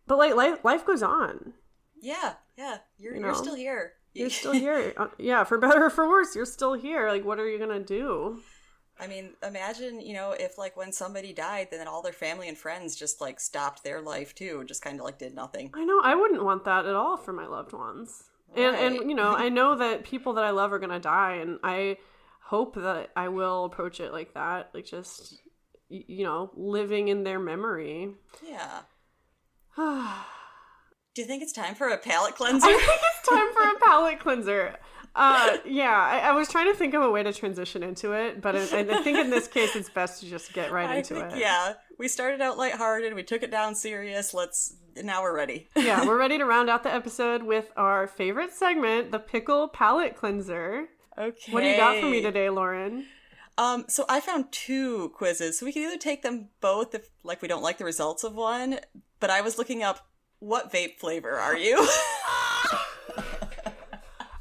[SPEAKER 1] but life goes on.
[SPEAKER 2] Yeah. Yeah. You're still here.
[SPEAKER 1] You're still here. Yeah. For better or for worse, you're still here. What are you going to do?
[SPEAKER 2] I mean, imagine, if when somebody died, then all their family and friends just stopped their life too, just kind of did nothing.
[SPEAKER 1] I know. I wouldn't want that at all for my loved ones. Right. And I know that people that I love are going to die and I hope that I will approach it like that. Just, living in their memory.
[SPEAKER 2] Yeah. Do you think it's time for a palate cleanser?
[SPEAKER 1] I think it's time for a palate cleanser. I was trying to think of a way to transition into it, but I think in this case it's best to just get right into it.
[SPEAKER 2] Yeah, we started out lighthearted, we took it down serious, now we're ready.
[SPEAKER 1] Yeah, we're ready to round out the episode with our favorite segment, the Pickle Palate Cleanser.
[SPEAKER 2] Okay.
[SPEAKER 1] What do you got for me today, Lauren?
[SPEAKER 2] So I found 2 quizzes, so we can either take them both if, we don't like the results of one, but I was looking up, what vape flavor are you?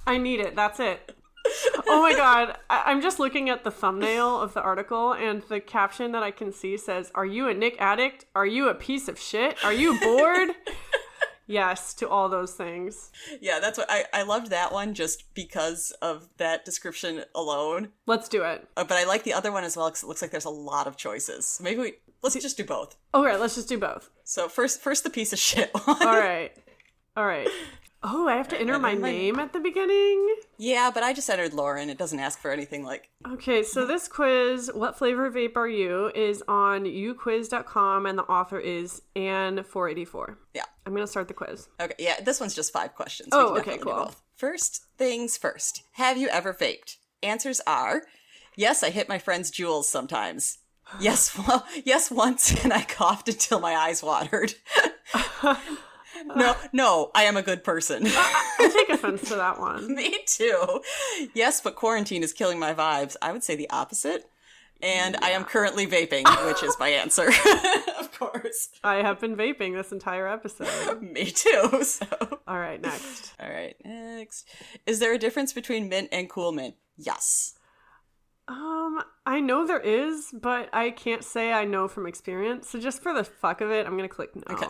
[SPEAKER 1] I need it. That's it. Oh my god. I'm just looking at the thumbnail of the article, and the caption that I can see says, "Are you a Nick addict? Are you a piece of shit? Are you bored?" Yes, to all those things.
[SPEAKER 2] Yeah, that's what I loved that one just because of that description alone.
[SPEAKER 1] Let's do it.
[SPEAKER 2] But I like the other one as well because it looks like there's a lot of choices. So maybe let's just do both.
[SPEAKER 1] Okay, let's just do both.
[SPEAKER 2] So first the piece of shit one.
[SPEAKER 1] All right. Oh, I have to enter my name at the beginning?
[SPEAKER 2] Yeah, but I just entered Lauren. It doesn't ask for anything like...
[SPEAKER 1] Okay, so this quiz, What Flavor Vape Are You, is on uquiz.com, and the author is Anne484.
[SPEAKER 2] Yeah.
[SPEAKER 1] I'm going to start the quiz.
[SPEAKER 2] Okay, yeah, this one's just 5 questions.
[SPEAKER 1] Oh, okay, cool.
[SPEAKER 2] Both. First things first. Have you ever vaped? Answers are, yes, I hit my friend's jewels sometimes. Yes, once, and I coughed until my eyes watered. No, I am a good person.
[SPEAKER 1] I take offense to that one.
[SPEAKER 2] Me too. Yes, but quarantine is killing my vibes. I would say the opposite. And yeah. I am currently vaping, which is my answer. Of course.
[SPEAKER 1] I have been vaping this entire episode.
[SPEAKER 2] Me too. So.
[SPEAKER 1] All right, next.
[SPEAKER 2] Is there a difference between mint and cool mint? Yes.
[SPEAKER 1] I know there is, but I can't say I know from experience. So just for the fuck of it, I'm going to click no.
[SPEAKER 2] Okay.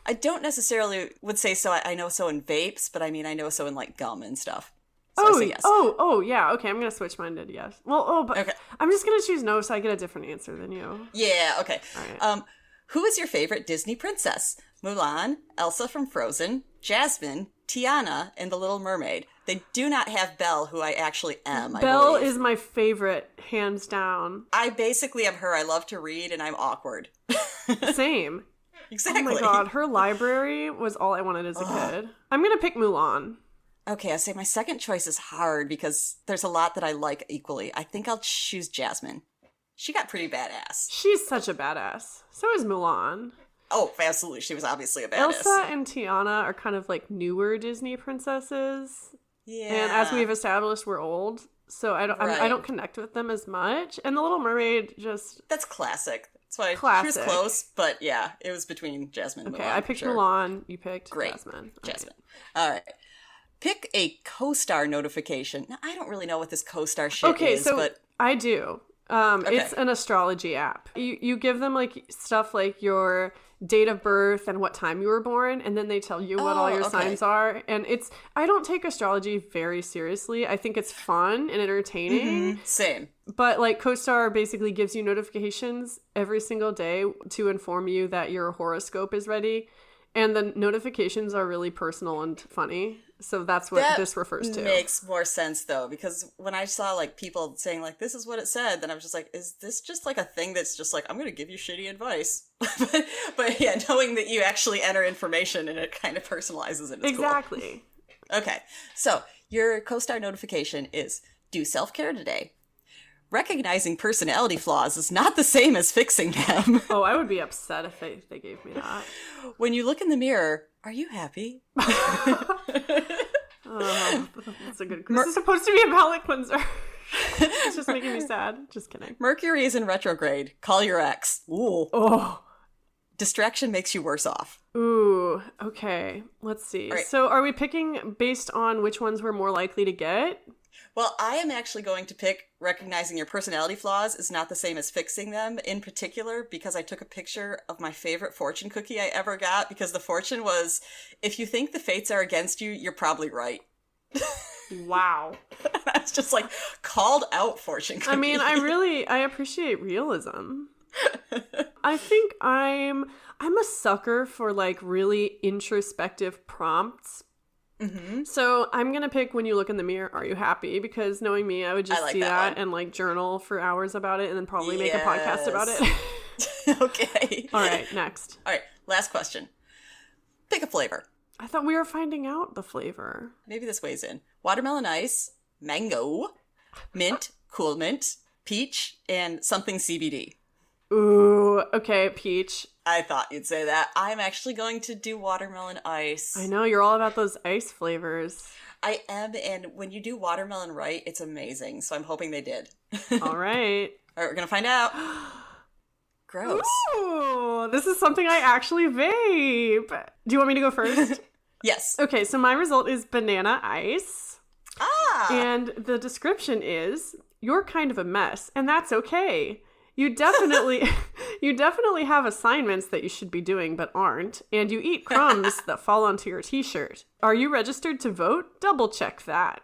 [SPEAKER 2] I don't necessarily would say so. I know so in vapes, but I mean, I know so in gum and stuff. So I say yes.
[SPEAKER 1] Yeah. Okay, I'm going to switch mine to yes. But okay. I'm just going to choose no so I get a different answer than you.
[SPEAKER 2] Yeah, okay.
[SPEAKER 1] All right.
[SPEAKER 2] Who is your favorite Disney princess? Mulan, Elsa from Frozen, Jasmine, Tiana, and The Little Mermaid. They do not have Belle, who I actually am.
[SPEAKER 1] Belle is my favorite, hands down.
[SPEAKER 2] I basically am her. I love to read, and I'm awkward.
[SPEAKER 1] Same.
[SPEAKER 2] Exactly.
[SPEAKER 1] Oh my god, her library was all I wanted as a kid. I'm gonna pick Mulan.
[SPEAKER 2] Okay, I say my second choice is hard because there's a lot that I like equally. I think I'll choose Jasmine. She got pretty badass.
[SPEAKER 1] She's such a badass. So is Mulan.
[SPEAKER 2] Oh, absolutely. She was obviously a badass.
[SPEAKER 1] Elsa and Tiana are kind of like newer Disney princesses.
[SPEAKER 2] Yeah.
[SPEAKER 1] And as we've established, we're old. So I don't connect with them as much. And The Little Mermaid just...
[SPEAKER 2] That's classic. That's why
[SPEAKER 1] classic.
[SPEAKER 2] She was close, but yeah, it was between Jasmine and Mulan.
[SPEAKER 1] Okay, I picked Mulan. You picked
[SPEAKER 2] Great.
[SPEAKER 1] Jasmine.
[SPEAKER 2] Jasmine. All right. Pick a co-star notification. Now, I don't really know what this co-star shit is, but...
[SPEAKER 1] I do. It's an astrology app. You give them stuff like your date of birth and what time you were born, and then they tell you what all your signs are. And I don't take astrology very seriously. I think it's fun and entertaining.
[SPEAKER 2] Mm-hmm. Same.
[SPEAKER 1] But CoStar basically gives you notifications every single day to inform you that your horoscope is ready. And the notifications are really personal and funny. So that's what this refers to.
[SPEAKER 2] Makes more sense, though, because when I saw people saying this is what it said, then I was just like, is this just a thing that's just I'm going to give you shitty advice? but yeah, knowing that you actually enter information and it kind of personalizes it is
[SPEAKER 1] exactly.
[SPEAKER 2] Cool. Okay, so your co-star notification is do self-care today. Recognizing personality flaws is not the same as fixing them.
[SPEAKER 1] Oh, I would be upset if they gave me that.
[SPEAKER 2] When you look in the mirror, are you happy?
[SPEAKER 1] That's a good... This is supposed to be a palate cleanser. It's just making me sad. Just kidding.
[SPEAKER 2] Mercury is in retrograde. Call your ex. Ooh.
[SPEAKER 1] Oh.
[SPEAKER 2] Distraction makes you worse off.
[SPEAKER 1] Ooh, okay. Let's see. Right. So are we picking based on which ones we're more likely to get?
[SPEAKER 2] Well, I am actually going to pick recognizing your personality flaws is not the same as fixing them, in particular because I took a picture of my favorite fortune cookie I ever got, because the fortune was, if you think the fates are against you, you're probably right.
[SPEAKER 1] Wow.
[SPEAKER 2] That's just called out fortune cookie.
[SPEAKER 1] I mean, I appreciate realism. I think I'm a sucker for really introspective prompts.
[SPEAKER 2] Mm-hmm.
[SPEAKER 1] So I'm gonna pick when you look in the mirror, are you happy? Because knowing me, I would just see that and journal for hours about it and then probably make a podcast about it.
[SPEAKER 2] Okay.
[SPEAKER 1] All right, next.
[SPEAKER 2] All right, last question. Pick a flavor.
[SPEAKER 1] I thought we were finding out the flavor.
[SPEAKER 2] Maybe this weighs in. Watermelon ice, mango, mint, cool mint, peach, and something CBD.
[SPEAKER 1] Ooh, okay, peach.
[SPEAKER 2] I thought you'd say that. I'm actually going to do watermelon ice.
[SPEAKER 1] I know, you're all about those ice flavors.
[SPEAKER 2] I am, and when you do watermelon right, it's amazing. So I'm hoping they did.
[SPEAKER 1] All right.
[SPEAKER 2] All right, we're going to find out. Gross.
[SPEAKER 1] Ooh, this is something I actually vape. Do you want me to go first?
[SPEAKER 2] Yes.
[SPEAKER 1] Okay, so my result is banana ice.
[SPEAKER 2] Ah!
[SPEAKER 1] And the description is, you're kind of a mess, and that's okay. You definitely have assignments that you should be doing but aren't, and you eat crumbs that fall onto your t-shirt. Are you registered to vote? Double check that.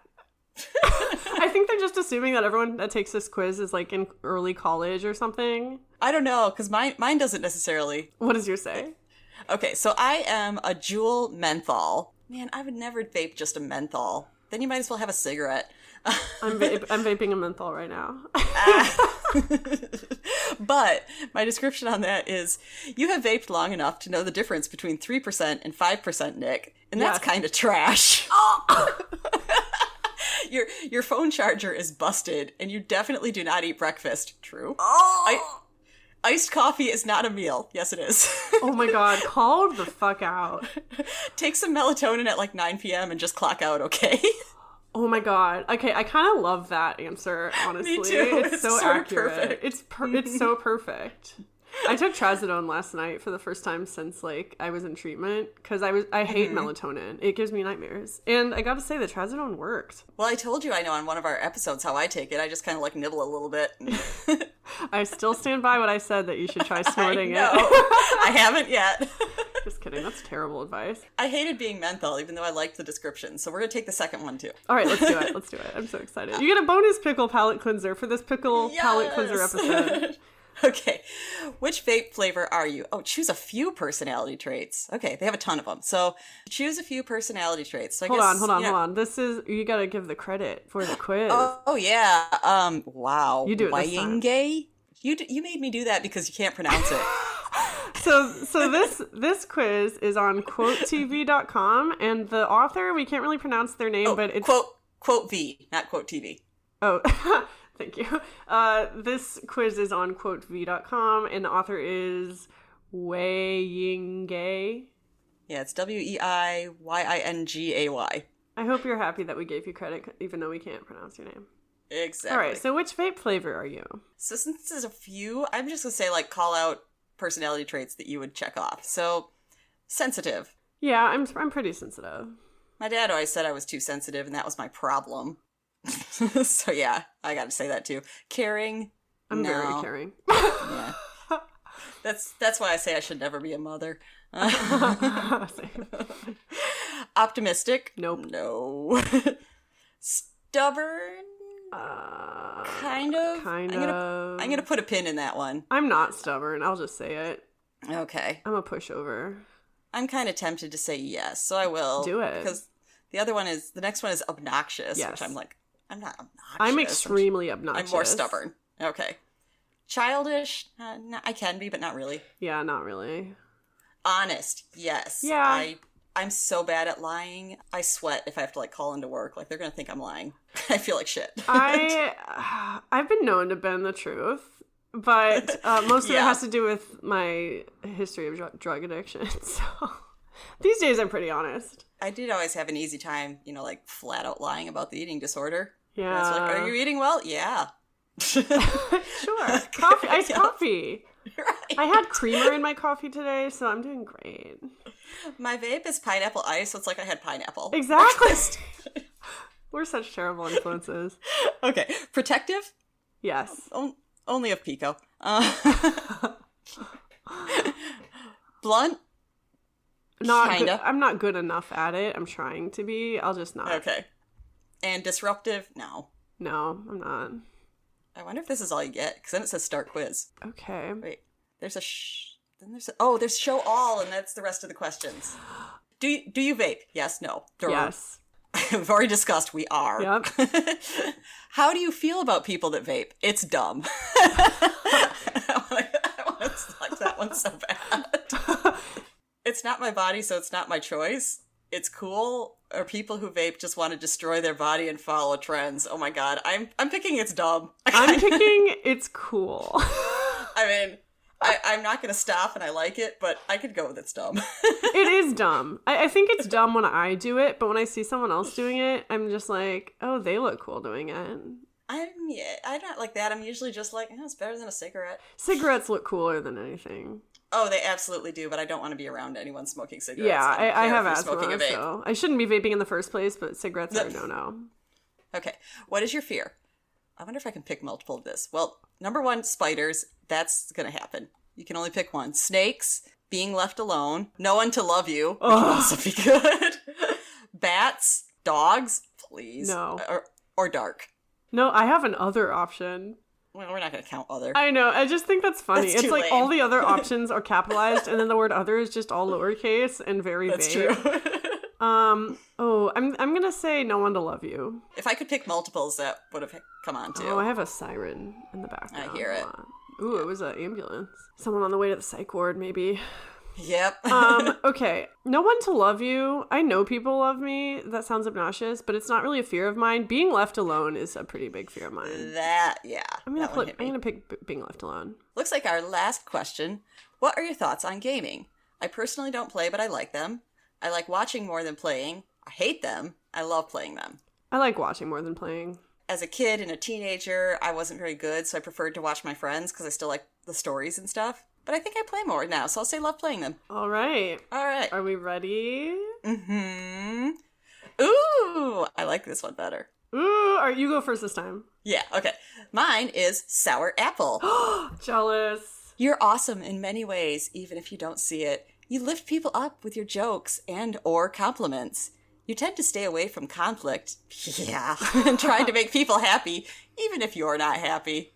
[SPEAKER 1] I think they're just assuming that everyone that takes this quiz is like in early college or something.
[SPEAKER 2] I don't know, because mine doesn't necessarily.
[SPEAKER 1] What does yours say?
[SPEAKER 2] Okay, so I am a Juul menthol. Man, I would never vape just a menthol. Then you might as well have a cigarette.
[SPEAKER 1] I'm vaping a menthol right now.
[SPEAKER 2] But my description on that is, you have vaped long enough to know the difference between 3% and 5% Nick, and that's kind of trash. Oh! Your phone charger is busted, and you definitely do not eat breakfast. True.
[SPEAKER 1] Oh!
[SPEAKER 2] Iced coffee is not a meal. Yes, it is.
[SPEAKER 1] Oh my god, called the fuck out.
[SPEAKER 2] Take some melatonin at like 9 p.m. and just clock out, okay?
[SPEAKER 1] Oh my god. Okay, I kind of love that answer, honestly.
[SPEAKER 2] Me too.
[SPEAKER 1] It's so accurate.
[SPEAKER 2] Perfect.
[SPEAKER 1] It's so perfect. I took trazodone last night for the first time since like I was in treatment because I hate melatonin. It gives me nightmares. And I got to say the trazodone worked.
[SPEAKER 2] Well, I told you, I know, on one of our episodes how I take it. I just kind of like nibble a little bit.
[SPEAKER 1] I still stand by what I said, that you should try snorting
[SPEAKER 2] I know.
[SPEAKER 1] it.
[SPEAKER 2] I haven't yet.
[SPEAKER 1] Just kidding. That's terrible advice.
[SPEAKER 2] I hated being menthol, even though I liked the description. So we're going to take the second one, too.
[SPEAKER 1] All right, let's do it. Let's do it. I'm so excited. You get a bonus pickle palate cleanser for this pickle palate cleanser episode.
[SPEAKER 2] Okay. Which vape flavor are you? Oh, choose a few personality traits. Okay, they have a ton of them. So choose a few personality traits. So
[SPEAKER 1] hold on. This is, you got to give the credit for the quiz.
[SPEAKER 2] Oh yeah. Wow.
[SPEAKER 1] You do it this time.
[SPEAKER 2] Whines? You made me do that because you can't pronounce it.
[SPEAKER 1] So this quiz is on quotetv.com, and the author, we can't really pronounce their name, but it's
[SPEAKER 2] quote V, not quote TV.
[SPEAKER 1] Oh, thank you. This quiz is on quotetv.com, and the author is Weiyingay.
[SPEAKER 2] Yeah, it's Weiyingay.
[SPEAKER 1] I hope you're happy that we gave you credit, even though we can't pronounce your name.
[SPEAKER 2] Exactly.
[SPEAKER 1] All right, so which vape flavor are you?
[SPEAKER 2] So since there's a few, I'm just going to say, like, call out personality traits that you would check off. So, sensitive.
[SPEAKER 1] Yeah, I'm pretty sensitive.
[SPEAKER 2] My dad always said I was too sensitive, and that was my problem. So yeah, I got to say that too. Caring.
[SPEAKER 1] I'm very caring.
[SPEAKER 2] Yeah. That's why I say I should never be a mother. Optimistic.
[SPEAKER 1] Nope.
[SPEAKER 2] No. Stubborn. Kind of. I'm gonna put a pin in that one.
[SPEAKER 1] I'm not stubborn. I'll just say it.
[SPEAKER 2] Okay.
[SPEAKER 1] I'm a pushover.
[SPEAKER 2] I'm kind of tempted to say yes, so I will.
[SPEAKER 1] Do it.
[SPEAKER 2] Because the next one is obnoxious,
[SPEAKER 1] yes.
[SPEAKER 2] which I'm like, I'm not obnoxious.
[SPEAKER 1] I'm extremely obnoxious.
[SPEAKER 2] I'm more stubborn. Okay. Childish? No, I can be, but not really.
[SPEAKER 1] Yeah, not really.
[SPEAKER 2] Honest? Yes.
[SPEAKER 1] Yeah.
[SPEAKER 2] I'm so bad at lying. I sweat if I have to like call into work. Like they're gonna think I'm lying. I feel like shit.
[SPEAKER 1] I've been known to bend the truth, but most of it has to do with my history of drug addiction. So these days I'm pretty honest.
[SPEAKER 2] I did always have an easy time, like flat out lying about the eating disorder.
[SPEAKER 1] Yeah.
[SPEAKER 2] It's like, are you eating well? Yeah.
[SPEAKER 1] Sure. Coffee, iced coffee.
[SPEAKER 2] Right.
[SPEAKER 1] I had creamer in my coffee today, so I'm doing great.
[SPEAKER 2] My vape is pineapple ice, so it's like I had pineapple.
[SPEAKER 1] Exactly. We're such terrible influences.
[SPEAKER 2] Okay. Protective?
[SPEAKER 1] Yes.
[SPEAKER 2] Only of Pico. Blunt? Kinda.
[SPEAKER 1] I'm not good enough at it. I'm trying to be. I'll just not.
[SPEAKER 2] Okay. And disruptive? No.
[SPEAKER 1] No, I'm not.
[SPEAKER 2] I wonder if this is all you get, because then it says start quiz.
[SPEAKER 1] Okay.
[SPEAKER 2] Wait, there's there's show all, and that's the rest of the questions. Do you vape? Yes, no.
[SPEAKER 1] Yes.
[SPEAKER 2] We've already discussed we are.
[SPEAKER 1] Yep.
[SPEAKER 2] How do you feel about people that vape? It's dumb. I want to select that one so bad. It's not my body, so it's not my choice. it's cool, or people who vape just want to destroy their body and follow trends. Oh my god, I'm picking it's dumb.
[SPEAKER 1] I'm picking it's cool.
[SPEAKER 2] I mean, I'm not going to stop, and I like it, but I could go with it's dumb.
[SPEAKER 1] It is dumb. I think it's dumb when I do it, but when I see someone else doing it, I'm just like, oh, they look cool doing it.
[SPEAKER 2] I'm not like that. I'm usually just like, it's better than a cigarette.
[SPEAKER 1] Cigarettes look cooler than anything.
[SPEAKER 2] Oh, they absolutely do, but I don't want to be around anyone smoking cigarettes.
[SPEAKER 1] Yeah, I have asthma, so I shouldn't be vaping in the first place, but cigarettes are no.
[SPEAKER 2] Okay, what is your fear? I wonder if I can pick multiple of this. Well, number 1, spiders. That's going to happen. You can only pick one. Snakes, being left alone, no one to love you, which would also be good. Bats, dogs, please.
[SPEAKER 1] No.
[SPEAKER 2] Or dark.
[SPEAKER 1] No, I have an other option.
[SPEAKER 2] Well, we're not going to count other.
[SPEAKER 1] I know. I just think that's funny.
[SPEAKER 2] It's
[SPEAKER 1] like
[SPEAKER 2] lame.
[SPEAKER 1] All the other options are capitalized, and then the word other is just all lowercase and very vague.
[SPEAKER 2] That's true.
[SPEAKER 1] I'm gonna say no one to love you.
[SPEAKER 2] If I could pick multiples, that would have come on too.
[SPEAKER 1] Oh, I have a siren in the background.
[SPEAKER 2] I hear it.
[SPEAKER 1] Ooh, It was an ambulance. Someone on the way to the psych ward, maybe.
[SPEAKER 2] Yep.
[SPEAKER 1] Okay. No one to love you. I know people love me. That sounds obnoxious, but it's not really a fear of mine. Being left alone is a pretty big fear of mine.
[SPEAKER 2] I'm
[SPEAKER 1] gonna pick being left alone.
[SPEAKER 2] Looks like our last question. What are your thoughts on gaming? I personally don't play, but I like them. I like watching more than playing. I hate them. I love playing them.
[SPEAKER 1] I like watching more than playing.
[SPEAKER 2] As a kid and a teenager, I wasn't very good, so I preferred to watch my friends because I still like the stories and stuff. But I think I play more now, so I'll say love playing them.
[SPEAKER 1] All right.
[SPEAKER 2] Are
[SPEAKER 1] we ready?
[SPEAKER 2] Mm-hmm. Ooh, I like this one better.
[SPEAKER 1] Ooh, all right, you go first this time.
[SPEAKER 2] Yeah, okay. Mine is sour apple.
[SPEAKER 1] Jealous.
[SPEAKER 2] You're awesome in many ways, even if you don't see it. You lift people up with your jokes and or compliments. You tend to stay away from conflict. Yeah, and trying to make people happy, even if you're not happy.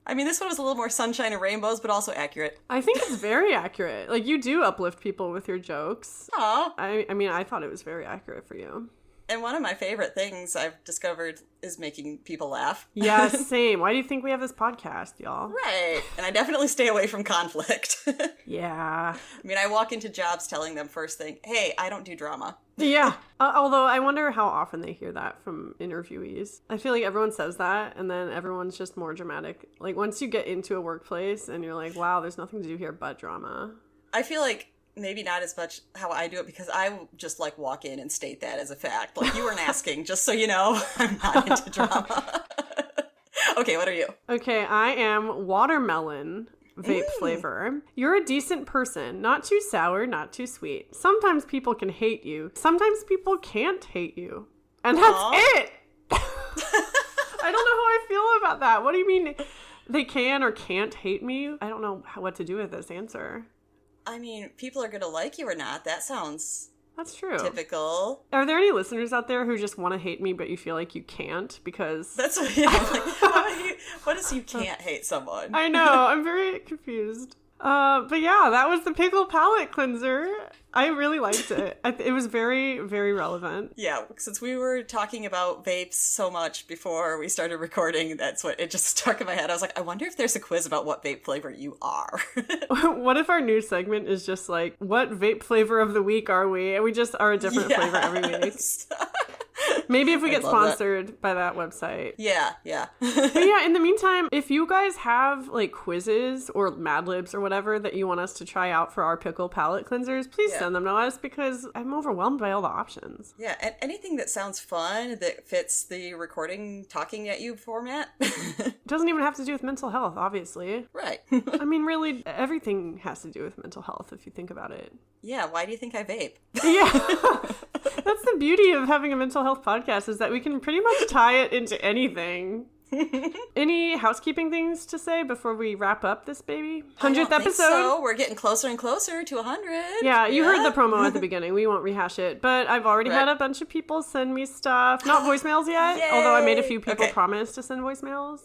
[SPEAKER 2] I mean, this one was a little more sunshine and rainbows, but also accurate.
[SPEAKER 1] I think it's very accurate. Like, you do uplift people with your jokes.
[SPEAKER 2] Aw.
[SPEAKER 1] I mean, I thought it was very accurate for you.
[SPEAKER 2] And one of my favorite things I've discovered is making people laugh.
[SPEAKER 1] Yeah, same. Why do you think we have this podcast, y'all?
[SPEAKER 2] Right. And I definitely stay away from conflict.
[SPEAKER 1] Yeah.
[SPEAKER 2] I mean, I walk into jobs telling them first thing, hey, I don't do drama.
[SPEAKER 1] Yeah. Although I wonder how often they hear that from interviewees. I feel like everyone says that, and then everyone's just more dramatic. Like, once you get into a workplace and you're like, wow, there's nothing to do here but drama.
[SPEAKER 2] I feel like maybe not as much how I do it, because I just like walk in and state that as a fact. Like, you weren't asking, just so you know, I'm not into drama. Okay, what are you?
[SPEAKER 1] Okay, I am watermelon vape flavor. You're a decent person. Not too sour, not too sweet. Sometimes people can hate you. Sometimes people can't hate you. And that's it! I don't know how I feel about that. What do you mean they can or can't hate me? I don't know what to do with this answer.
[SPEAKER 2] I mean, people are going to like you or not. That sounds...
[SPEAKER 1] That's true.
[SPEAKER 2] Typical.
[SPEAKER 1] Are there any listeners out there who just want to hate me, but you feel like you can't because...
[SPEAKER 2] That's what, yeah, like, what is you can't hate someone?
[SPEAKER 1] I know. I'm very confused. But yeah, that was the pickle palate cleanser. I really liked it. It was very, very relevant.
[SPEAKER 2] Yeah, since we were talking about vapes so much before we started recording, that's what it just stuck in my head. I was like, I wonder if there's a quiz about what vape flavor you are.
[SPEAKER 1] What if our new segment is just like, what vape flavor of the week are we? And we just are a different flavor every week. Maybe if we get sponsored by that website.
[SPEAKER 2] Yeah.
[SPEAKER 1] But yeah, in the meantime, if you guys have like quizzes or Mad Libs or whatever that you want us to try out for our pickle palette cleansers, please send them to us because I'm overwhelmed by all the options.
[SPEAKER 2] Yeah, and anything that sounds fun that fits the recording talking at you format.
[SPEAKER 1] It doesn't even have to do with mental health, obviously.
[SPEAKER 2] Right.
[SPEAKER 1] I mean, really, everything has to do with mental health if you think about it.
[SPEAKER 2] Yeah, why do you think I vape?
[SPEAKER 1] Yeah. That's the beauty of having a mental health podcast is that we can pretty much tie it into anything. Any housekeeping things to say before we wrap up this baby? 100th episode?
[SPEAKER 2] So we're getting closer and closer to 100.
[SPEAKER 1] Yeah, you heard the promo at the beginning. We won't rehash it. But I've already had a bunch of people send me stuff. Not voicemails yet, although I made a few people promise to send voicemails.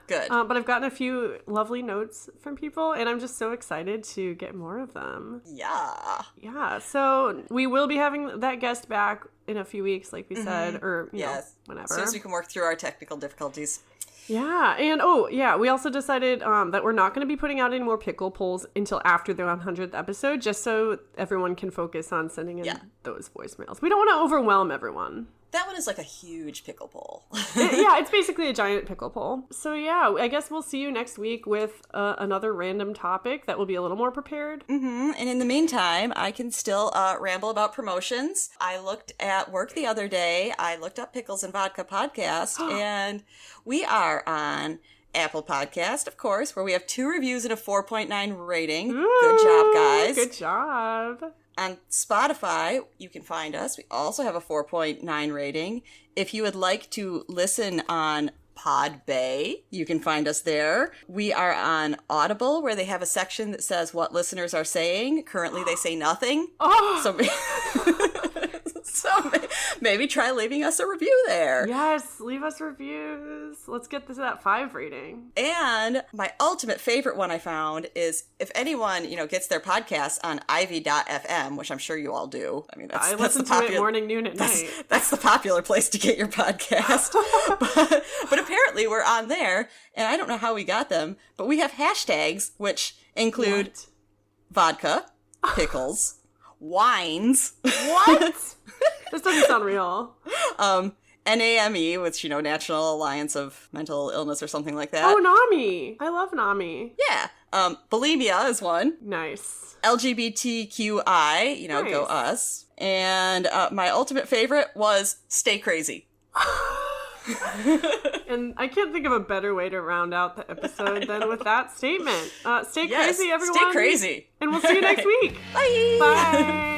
[SPEAKER 2] Good.
[SPEAKER 1] But I've gotten a few lovely notes from people, and I'm just so excited to get more of them.
[SPEAKER 2] Yeah.
[SPEAKER 1] Yeah, so we will be having that guest back in a few weeks, like we said, or, you know, whenever.
[SPEAKER 2] As soon as we can work through our technical difficulties.
[SPEAKER 1] Yeah, and we also decided that we're not going to be putting out any more pickle polls until after the 100th episode, just so everyone can focus on sending in those voicemails. We don't want to overwhelm everyone.
[SPEAKER 2] That one is like a huge pickle poll.
[SPEAKER 1] It's basically a giant pickle poll. So I guess we'll see you next week with another random topic that will be a little more prepared.
[SPEAKER 2] Mm-hmm. And in the meantime, I can still ramble about promotions. I looked at work the other day. I looked up Pickles and Vodka podcast, and we are on Apple Podcast, of course, where we have 2 reviews and a 4.9 rating.
[SPEAKER 1] Ooh,
[SPEAKER 2] good job, guys.
[SPEAKER 1] Good job.
[SPEAKER 2] On Spotify, you can find us. We also have a 4.9 rating. If you would like to listen on Podbay, you can find us there. We are on Audible, where they have a section that says what listeners are saying. Currently, they say nothing. So maybe try leaving us a review there.
[SPEAKER 1] Yes, leave us reviews. Let's get this at 5 rating.
[SPEAKER 2] And my ultimate favorite one I found is if anyone, gets their podcast on ivy.fm, which I'm sure you all do. I mean,
[SPEAKER 1] I listen to it morning, noon, at night.
[SPEAKER 2] That's the popular place to get your podcast. but apparently we're on there, and I don't know how we got them, but we have hashtags, which include vodka, pickles, Whines.
[SPEAKER 1] What? This doesn't sound real.
[SPEAKER 2] NAME, which, National Alliance of Mental Illness or something like that.
[SPEAKER 1] Oh, NAMI. I love NAMI.
[SPEAKER 2] Yeah. Bulimia is one.
[SPEAKER 1] Nice.
[SPEAKER 2] LGBTQI,
[SPEAKER 1] nice.
[SPEAKER 2] Go us. And my ultimate favorite was Stay Crazy.
[SPEAKER 1] And I can't think of a better way to round out the episode than with that statement. Stay crazy, everyone.
[SPEAKER 2] Stay crazy.
[SPEAKER 1] And we'll see you next week.
[SPEAKER 2] Bye.
[SPEAKER 1] Bye.